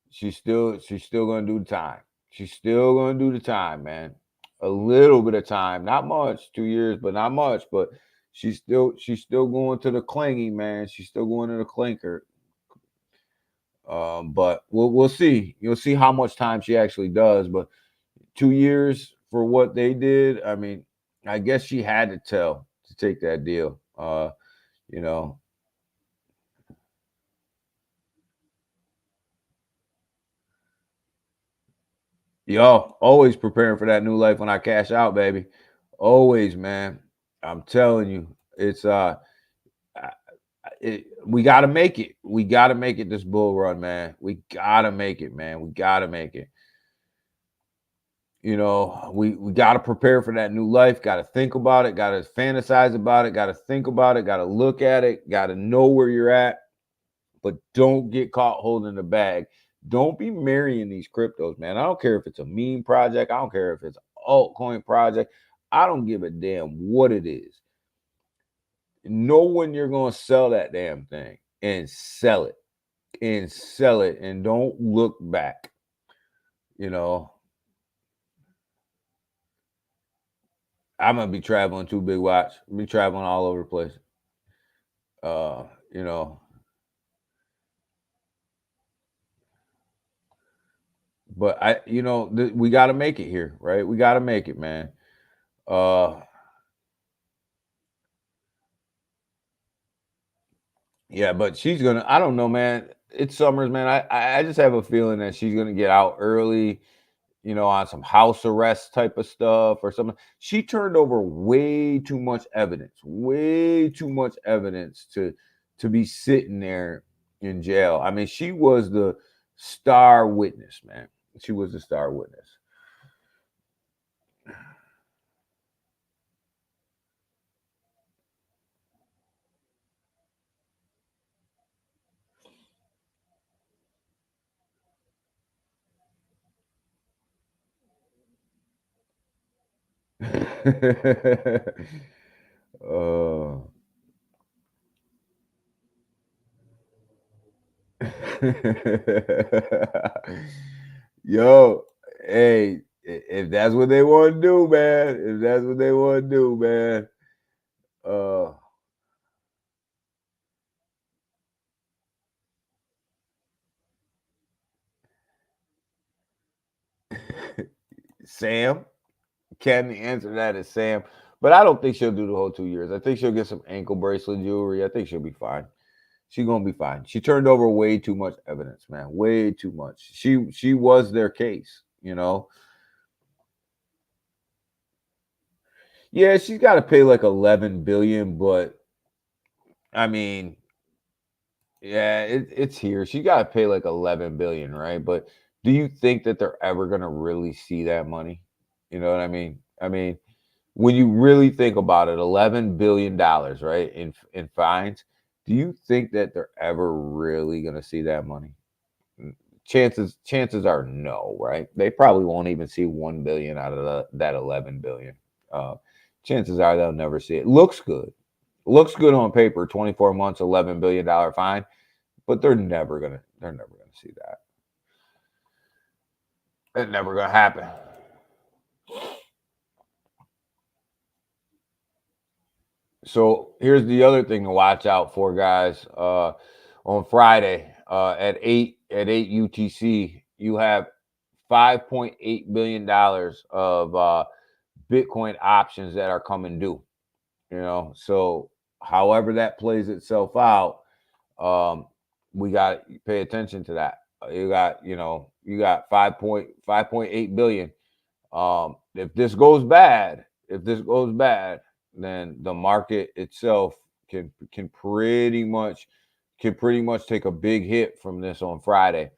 she's still going to do the time. She's still going to do the time, man. A little bit of time, not much, 2 years, but not much. But she's still going to the clingy, man. She's still going to the clinker. But we'll see. You'll see how much time she actually does. But 2 years for what they did, I mean, I guess she had to take that deal. You know, yo, always preparing for that new life when I cash out, baby. Always, man. I'm telling you, it's I- we got to make it. We got to make it this bull run, man. We got to make it, man. We got to make it. We got to prepare for that new life. Got to think about it. Got to fantasize about it. Got to think about it. Got to look at it. Got to know where you're at. But don't get caught holding the bag. Don't be marrying these cryptos, man. I don't care if it's a meme project. I don't care if it's an altcoin project. I don't give a damn what it is. Know when you're going to sell that damn thing and sell it and don't look back. I'm gonna be traveling too, big watch. Be traveling all over the place. Uh, you know, but we got to make it here, right? We got to make it, man. Uh, yeah, but she's gonna. I don't know, man. It's summers, man. I just have a feeling that she's gonna get out early. On some house arrest type of stuff or something. She turned over way too much evidence to be sitting there in jail. I mean, she was the star witness, man. She was the star witness. uh, Yo, hey, if that's what they want to do, man, if that's what they want to do, man, uh, Sam, can the answer to that is Sam. But I don't think she'll do the whole 2 years. I think she'll get some ankle bracelet jewelry. I think she'll be fine. She's gonna be fine. She turned over way too much evidence, man. Way too much. She was their case. Yeah, she's got to pay like 11 billion, but I mean, yeah, it's here. She got to pay like 11 billion, right? But do you think that they're ever gonna really see that money? You know what I mean? I mean, when you really think about it, $11 billion, right, in fines. Do you think that they're ever really gonna see that money? Chances are no, right? They probably won't even see 1 billion out of that 11 billion. Uh, Chances are they'll never see it. Looks good on paper. 24 months, $11 billion fine, but they're never gonna see that. It's never gonna happen. So here's the other thing to watch out for, guys. On Friday, at eight UTC, you have $5.8 billion of Bitcoin options that are coming due. So however that plays itself out, we got to pay attention to that. You got 5.8 billion. If this goes bad, then the market itself can pretty much take a big hit from this on Friday.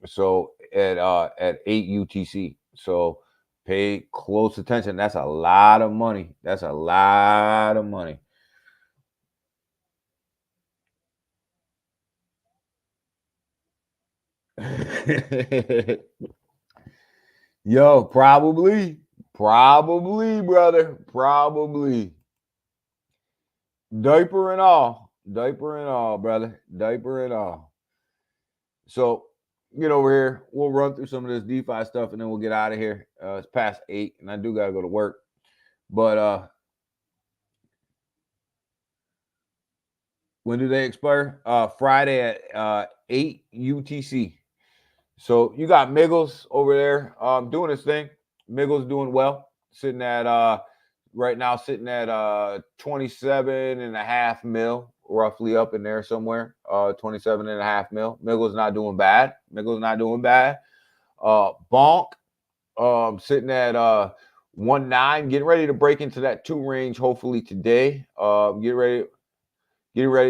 So at 8 UTC. So pay close attention. That's a lot of money. That's a lot of money. Yo, probably, brother, probably. Diaper and all, brother, diaper and all. So get over here. We'll run through some of this DeFi stuff, and then we'll get out of here. It's past 8, and I do gotta go to work. But when do they expire? Friday at 8 UTC. So you got Miggles over there doing his thing. Miggles doing well, sitting at right now sitting at 27.5 mil, roughly up in there somewhere. 27.5 mil. Miggle's not doing bad. Bonk sitting at 1.9, getting ready to break into that 2 range hopefully today. Getting ready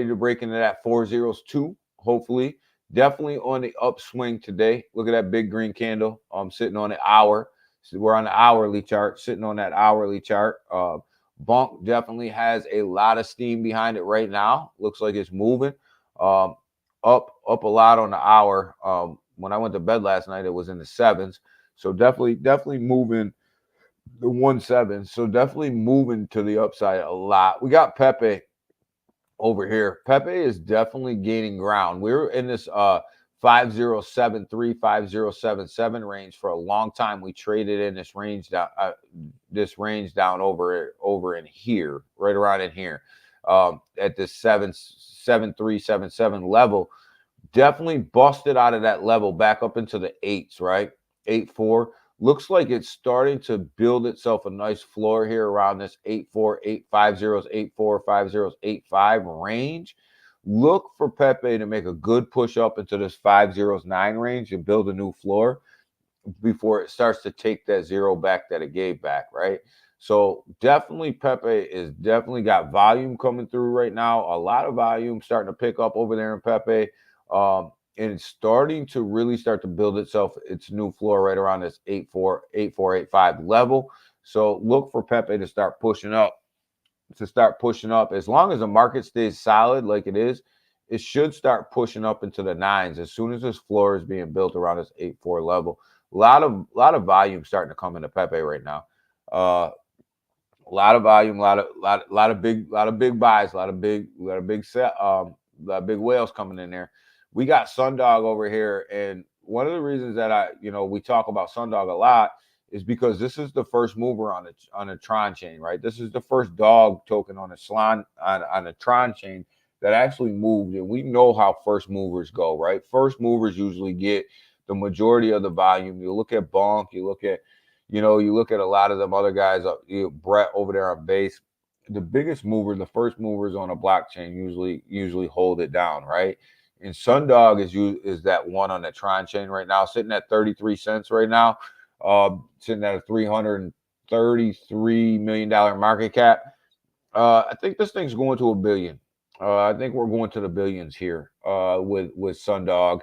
to break into that 402 hopefully. Definitely on the upswing today. Look at that big green candle. Sitting on the hour. So we're on the hourly chart, sitting on that hourly chart. Bonk definitely has a lot of steam behind it right now. Looks like it's moving up a lot on the hour. When I went to bed last night, it was in the 7s. So definitely moving the 1.7. So definitely moving to the upside a lot. We got Pepe over here. Pepe is definitely gaining ground. We're in this 5073, 5077 range for a long time. We traded in this range down, over in here, right around in here, at this 7377 level. Definitely busted out of that level back up into the 8s, right? 8.4. Looks like it's starting to build itself a nice floor here around this 8.4, 8.50s, 8.4, 50s, 8.5 range. Look for Pepe to make a good push up into this 5.09 range and build a new floor before it starts to take that zero back that it gave back, right? So definitely Pepe is definitely got volume coming through right now. A lot of volume starting to pick up over there in Pepe. And it's starting to really start to build itself its new floor right around this 8.4, 8.4, 8.5 level. So look for Pepe to start pushing up. As long as the market stays solid like it is, it should start pushing up into the 9s as soon as this floor is being built around this 8.4 level. A lot of volume starting to come into Pepe right now. A lot of volume, a lot of big buys, a lot of big whales coming in there. We got Sundog over here, and one of the reasons that we talk about Sundog a lot is because this is the first mover on a Tron chain, right? This is the first dog token on a Tron chain that actually moved, and we know how first movers go, right? First movers usually get the majority of the volume. You look at Bonk, you look at a lot of them other guys, Brett over there on base. The biggest mover, the first movers on a blockchain usually hold it down, right? And Sundog is that one on the Tron chain right now, sitting at 33 cents right now, sitting at a $333 million market cap. I think this thing's going to $1 billion. I think we're going to the billions here with Sundog,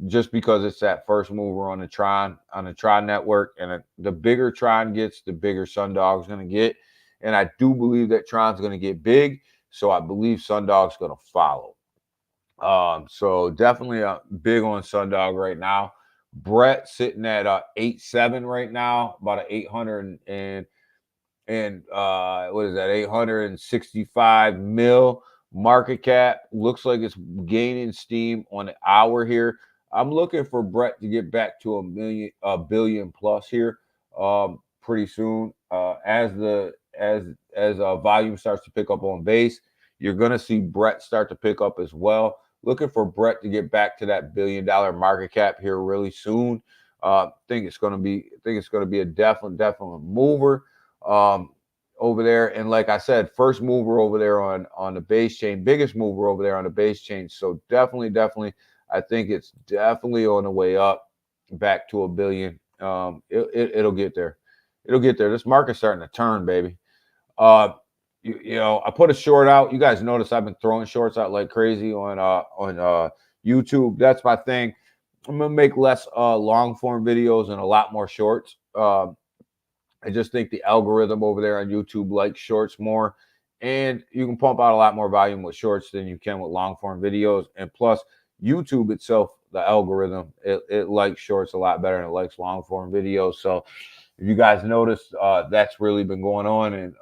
just because it's that first mover on the Tron network, and the bigger Tron gets, the bigger Sundog's going to get. And I do believe that Tron's going to get big, so I believe Sundog's going to follow. So definitely big on Sundog right now. Brett sitting at 8.7 right now, about an 800 and what is that? 865 mil market cap. Looks like it's gaining steam on the hour here. I'm looking for Brett to get back to a billion plus here pretty soon. As volume starts to pick up on base, you're going to see Brett start to pick up as well. Looking for Brett to get back to that $1 billion market cap here really soon. Think it's going to be a definite mover over there. And like I said, first mover over there on the base chain, biggest mover over there on the base chain. So definitely, I think it's definitely on the way up back to $1 billion. It'll get there. This market's starting to turn, baby. I put a short out. You guys notice I've been throwing shorts out like crazy on YouTube. That's my thing. I'm gonna make less long form videos and a lot more shorts. I just think the algorithm over there on YouTube likes shorts more, and you can pump out a lot more volume with shorts than you can with long form videos. And plus, YouTube itself, the algorithm, it likes shorts a lot better than it likes long form videos. So if you guys notice, that's really been going on, and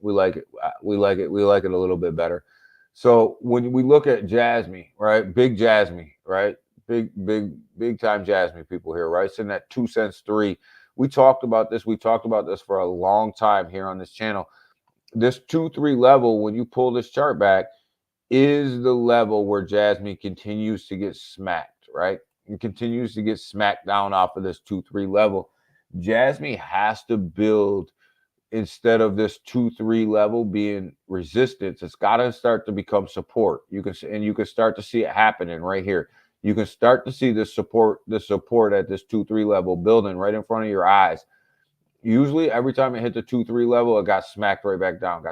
we like it. We like it a little bit better. So when we look at Jasmy, right? Big Jasmy, right? Big time Jasmy people here, right? Sitting at 2 cents 3. We talked about this. We talked about this for a long time here on this channel. This 2-3 level, when you pull this chart back, is the level where Jasmy continues to get smacked, right? It continues to get smacked down off of this 2-3 level. Jasmy has to build instead of this 2-3 level being resistance, it's got to start to become support. You can start to see it happening right here. You can start to see the support at this 2-3 level building right in front of your eyes. Usually every time it hit the 2-3 level, it got smacked right back down,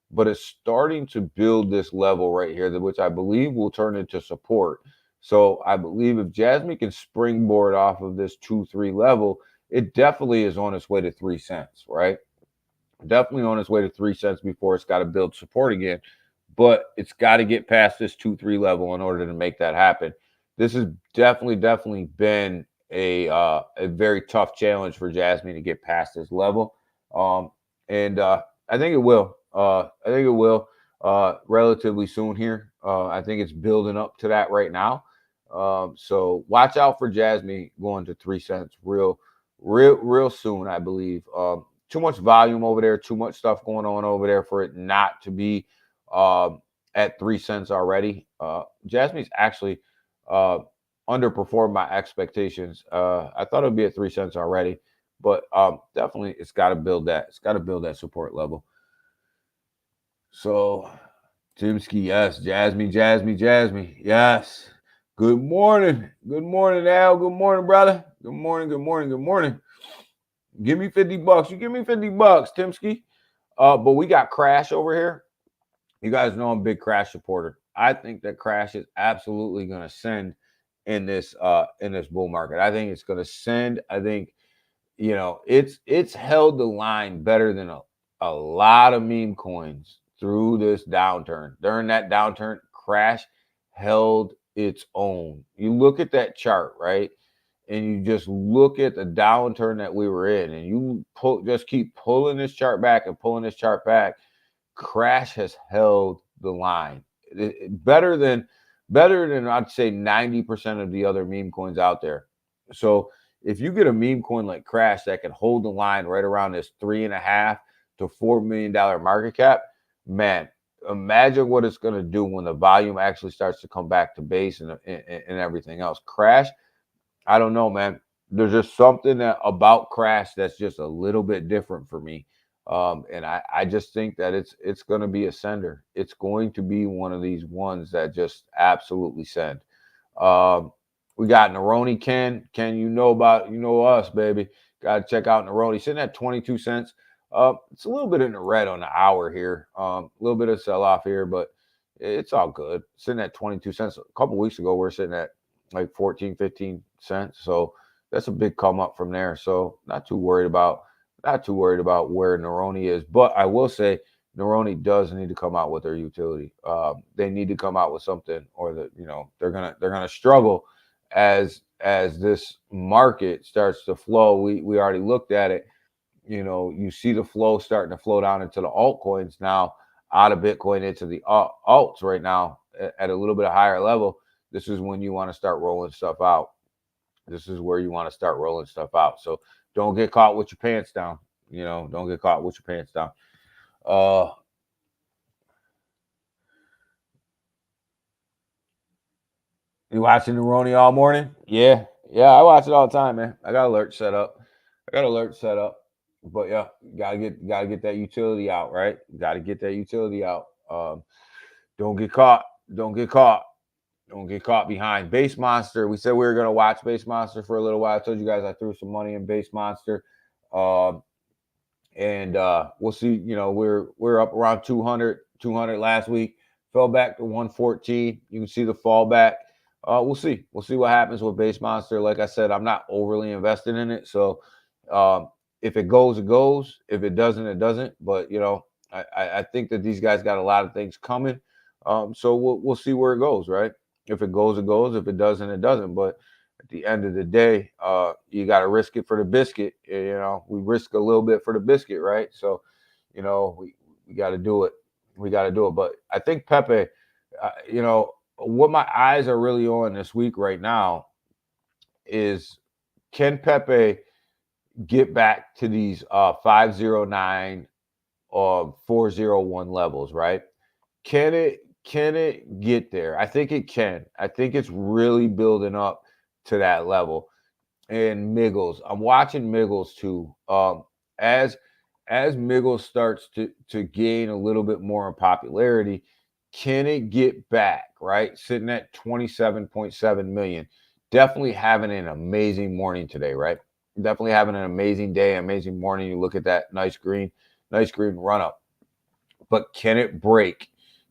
but it's starting to build this level right here, which I believe will turn into support. So I believe if Jasmy can springboard off of this 2-3 level, it definitely is on its way to 3 cents, right? Definitely on its way to 3 cents before it's got to build support again. But it's got to get past this 2-3 level in order to make that happen. This has definitely been a very tough challenge for Jasmy to get past this level. And I think it will. Relatively soon here. I think it's building up to that right now. So watch out for Jasmy going to 3 cents real soon, I believe. Too much volume over there, too much stuff going on over there for it not to be at 3 cents already. Jasmy's actually underperformed my expectations. I thought it would be at 3 cents already, but definitely it's got to build that. It's got to build that support level. So, Timsky, yes. Jasmy, yes. Good morning, Al. Good morning, brother. Good morning. Give me $50. You give me $50, Timsky. But we got Crash over here. You guys know I'm a big Crash supporter. I think that Crash is absolutely going to send in this bull market. I think it's going to send. I think, it's held the line better than a lot of meme coins through this downturn. During that downturn, Crash held its own. You look at that chart, right? And you just look at the downturn that we were in, and you just keep pulling this chart back and pulling this chart back. Crash has held the line better than I'd say 90% of the other meme coins out there. So if you get a meme coin like Crash that can hold the line right around this $3.5 to $4 million market cap, man, imagine what it's going to do when the volume actually starts to come back to base and everything else. Crash, I don't know, man. There's just something about Crash that's just a little bit different for me. And I just think that it's going to be a sender. It's going to be one of these ones that just absolutely send. We got Neroni Ken. Ken, you know us, baby. Got to check out Neroni. Sitting at 22 cents. It's a little bit in the red on the hour here. A little bit of sell-off here, but it's all good. Sitting at 22 cents. A couple weeks ago, we're sitting at like 14, 15 cents. So that's a big come up from there. So not too worried about where Neroni is. But I will say Neroni does need to come out with their utility. They need to come out with something, or they're gonna struggle as this market starts to flow. We already looked at it. You see the flow starting to flow down into the altcoins now, out of Bitcoin into the alts right now at a little bit higher level. This is when you want to start rolling stuff out. This is where you want to start rolling stuff out. So don't get caught with your pants down. Don't get caught with your pants down. You watching Neroni all morning? Yeah, I watch it all the time, man. I got alerts set up. But yeah, gotta get that utility out, right? Gotta get that utility out. Don't get caught behind. Base Monster. We said we were gonna watch Base Monster for a little while. I told you guys I threw some money in Base Monster. And we'll see. We're up around 200 last week. Fell back to 114. You can see the fallback. We'll see what happens with Base Monster. Like I said, I'm not overly invested in it. So if it goes, it goes. If it doesn't, it doesn't. But I think that these guys got a lot of things coming. So we'll see where it goes, right? If it goes, it goes. If it doesn't, it doesn't. But at the end of the day, you got to risk it for the biscuit. We risk a little bit for the biscuit, right? So, we got to do it. But I think Pepe, what my eyes are really on this week right now is, can Pepe get back to these 509 or 401 levels, right? Can it get there? I think it can. I think it's really building up to that level. And Miggles, I'm watching Miggles too. as Migos starts to gain a little bit more in popularity, can it get back, right? Sitting at 27.7 million. Definitely having an amazing morning today, right? Definitely having an amazing day, amazing morning. You look at that nice green run up. But can it break?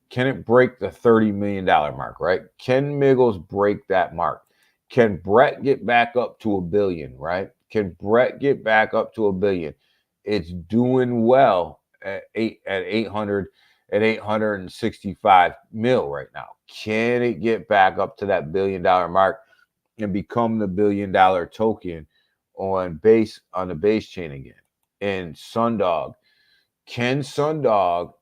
Can it break the $30 million mark, right? Can Migos break that mark? Can Brett get back up to $1 billion, right? Can Brett get back up to $1 billion? It's doing well at 865 mil right now. Can it get back up to that $1 billion mark and become the $1 billion token on the base chain again? And Sundog, can Sundog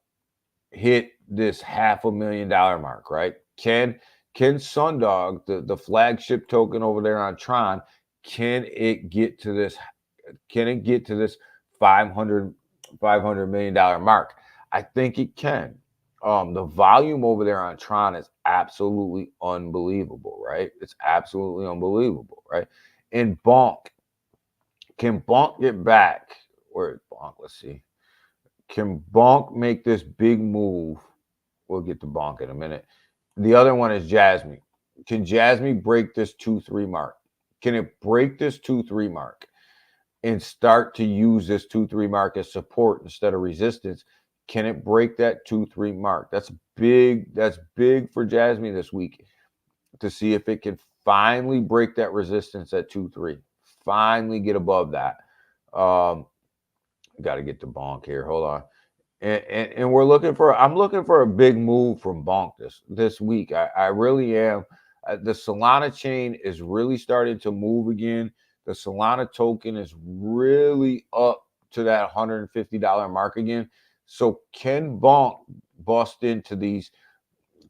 hit this $500,000 mark, right? Can Sundog, the flagship token over there on Tron, can it get to this 500 million dollar mark? I think it can. The volume over there on Tron is absolutely unbelievable, right? It's absolutely unbelievable, right? And Bonk, can Bonk get back? Where is Bonk? Let's see. Can Bonk make this big move? We'll get to Bonk in a minute. The other one is Jasmine. Can Jasmine break this 2-3 mark? Can it break this 2-3 mark and start to use this 2-3 mark as support instead of resistance? Can it break that 2-3 mark? That's big. That's big for Jasmine this week to see if it can finally break that resistance at 2-3. Finally get above that. Got to get to Bonk here. Hold on. And we're looking for, I'm looking for a big move from Bonk this week. I really am. The Solana chain is really starting to move again. The Solana token is really up to that $150 mark again. So can Bonk bust into these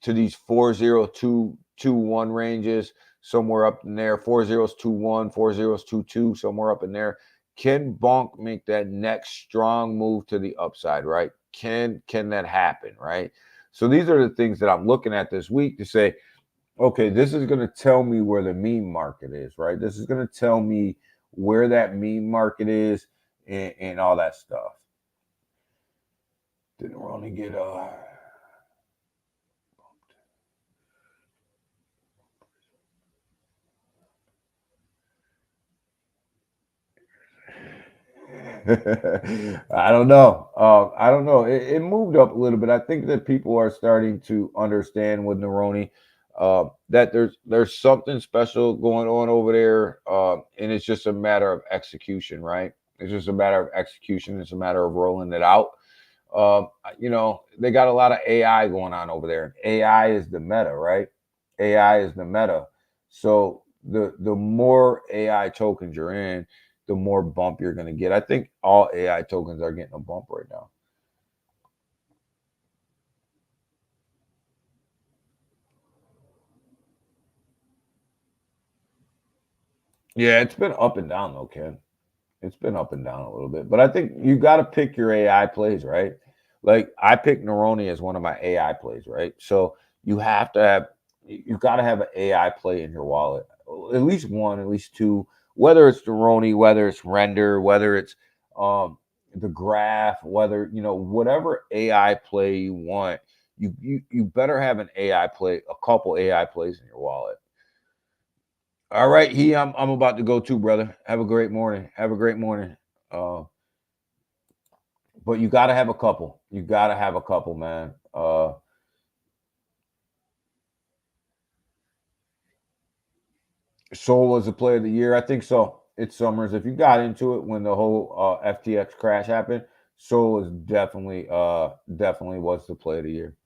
40221 ranges, somewhere up in there, 4021, 4022, somewhere up in there? Can Bonk make that next strong move to the upside, right? Can that happen, right? So these are the things that I'm looking at this week to say, okay, this is going to tell me where the meme market is, right? This is going to tell me where that meme market is and all that stuff. Didn't really get I don't know. I don't know. It moved up a little bit. I think that people are starting to understand with Neroni that there's something special going on over there, and it's just a matter of execution, right? It's just a matter of execution. It's a matter of rolling it out. They got a lot of AI going on over there. AI is the meta, right? AI is the meta. So the more AI tokens you're in, the more bump you're going to get. I think all AI tokens are getting a bump right now. Yeah, it's been up and down though, Ken. It's been up and down a little bit. But I think you got to pick your AI plays, right? Like I picked Neroni as one of my AI plays, right? So you've got to have an AI play in your wallet. At least one, at least two, whether it's Neroni, whether it's Render, whether it's the graph, whether whatever AI play you want, you better have an AI play, a couple AI plays in your wallet. All right, I'm about to go too, brother. Have a great morning. Have a great morning. But you got to have a couple. You got to have a couple, man. Sol was the play of the year. I think so. It's Summers. If you got into it when the whole FTX crash happened, Sol is definitely was the play of the year.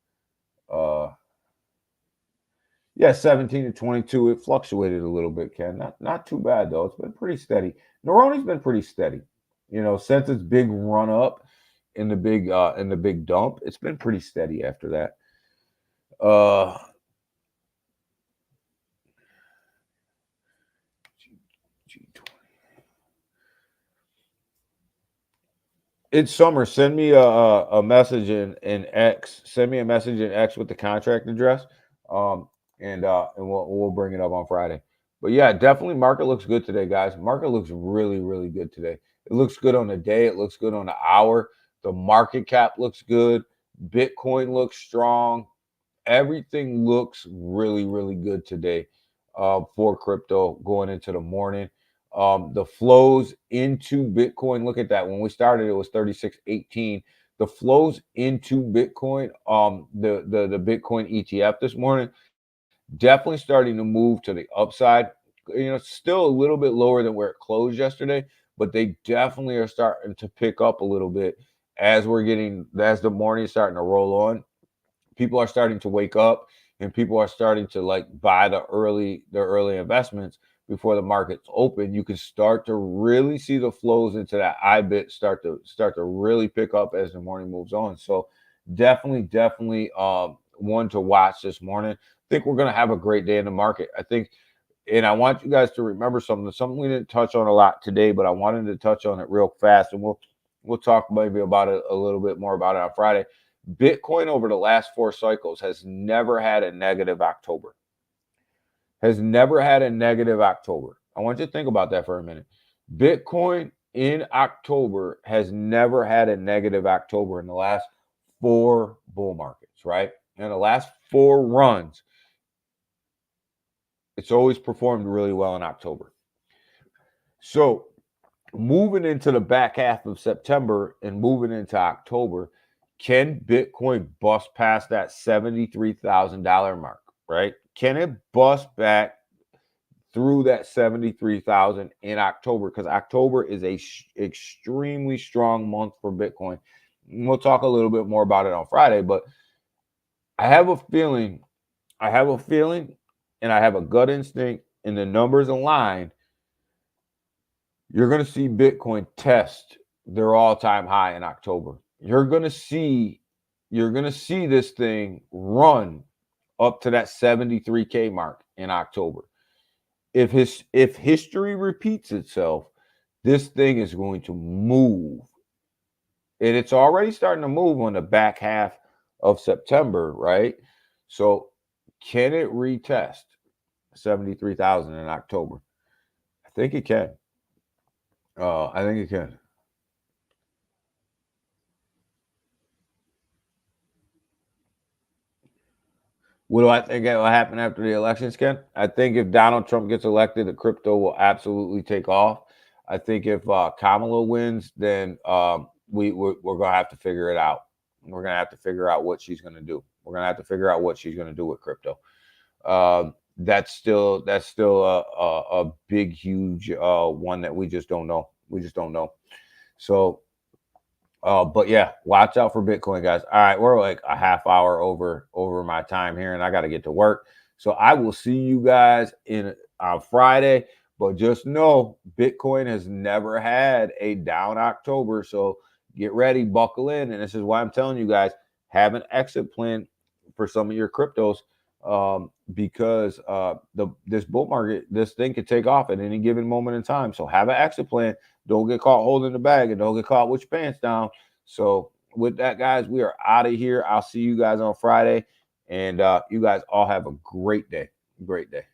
Yeah, 17 to 22. It fluctuated a little bit, Ken. Not too bad though. It's been pretty steady. Neroni's been pretty steady. Since its big run up in the big dump, it's been pretty steady after that. It's Summer. Send me a message in X. Send me a message in X with the contract address. And we'll bring it up on Friday. But yeah, definitely market looks good today, guys. Market looks really, really good today. It looks good on the day. It looks good on the hour. The market cap looks good. Bitcoin looks strong. Everything looks really, really good today for crypto going into the morning. The flows into Bitcoin, look at that. When we started, it was 36.18. The flows into Bitcoin, the Bitcoin ETF this morning, definitely starting to move to the upside. Still a little bit lower than where it closed yesterday, but they definitely are starting to pick up a little bit as the morning is starting to roll on. People are starting to wake up, and people are starting to like buy the early investments before the markets open. You can start to really see the flows into that IBIT start to really pick up as the morning moves on. So definitely one to watch this morning. I think we're going to have a great day in the market. I think, and I want you guys to remember something we didn't touch on a lot today, but I wanted to touch on it real fast, and we'll talk maybe about it a little bit more about it on Friday. Bitcoin over the last 4 cycles has never had a negative October. Has never had a negative October. I want you to think about that for a minute. Bitcoin in October has never had a negative October in the last 4 bull markets, right? In the last 4 runs, it's always performed really well in October. So moving into the back half of September and moving into October, can Bitcoin bust past that $73,000 mark, right? Can it bust back through that 73,000 in October? Because October is a extremely strong month for Bitcoin. And we'll talk a little bit more about it on Friday, but I have a feeling, and I have a gut instinct, and the numbers align. You're going to see Bitcoin test their all-time high in October. You're going to see this thing run up to that 73K mark in October. If history repeats itself, this thing is going to move. And it's already starting to move on the back half of September, right? So can it retest 73,000 in October? I think it can. I think it can. What do I think will happen after the elections, Ken? I think if Donald Trump gets elected, the crypto will absolutely take off. I think if Kamala wins, then we're going to have to figure it out. We're going to have to figure out what she's going to do. We're going to have to figure out what she's going to do with crypto. That's still a big, huge one that we just don't know. We just don't know. So, but yeah, watch out for Bitcoin, guys. All right, we're like a half hour over my time here, and I got to get to work. So I will see you guys on Friday. But just know, Bitcoin has never had a down October. So get ready, buckle in, and this is why I'm telling you guys, have an exit plan for some of your cryptos, because this bull market, this thing could take off at any given moment in time. So have an exit plan. Don't get caught holding the bag, and don't get caught with your pants down. So with that, guys, we are out of here. I'll see you guys on Friday, and you guys all have a great day. Great day.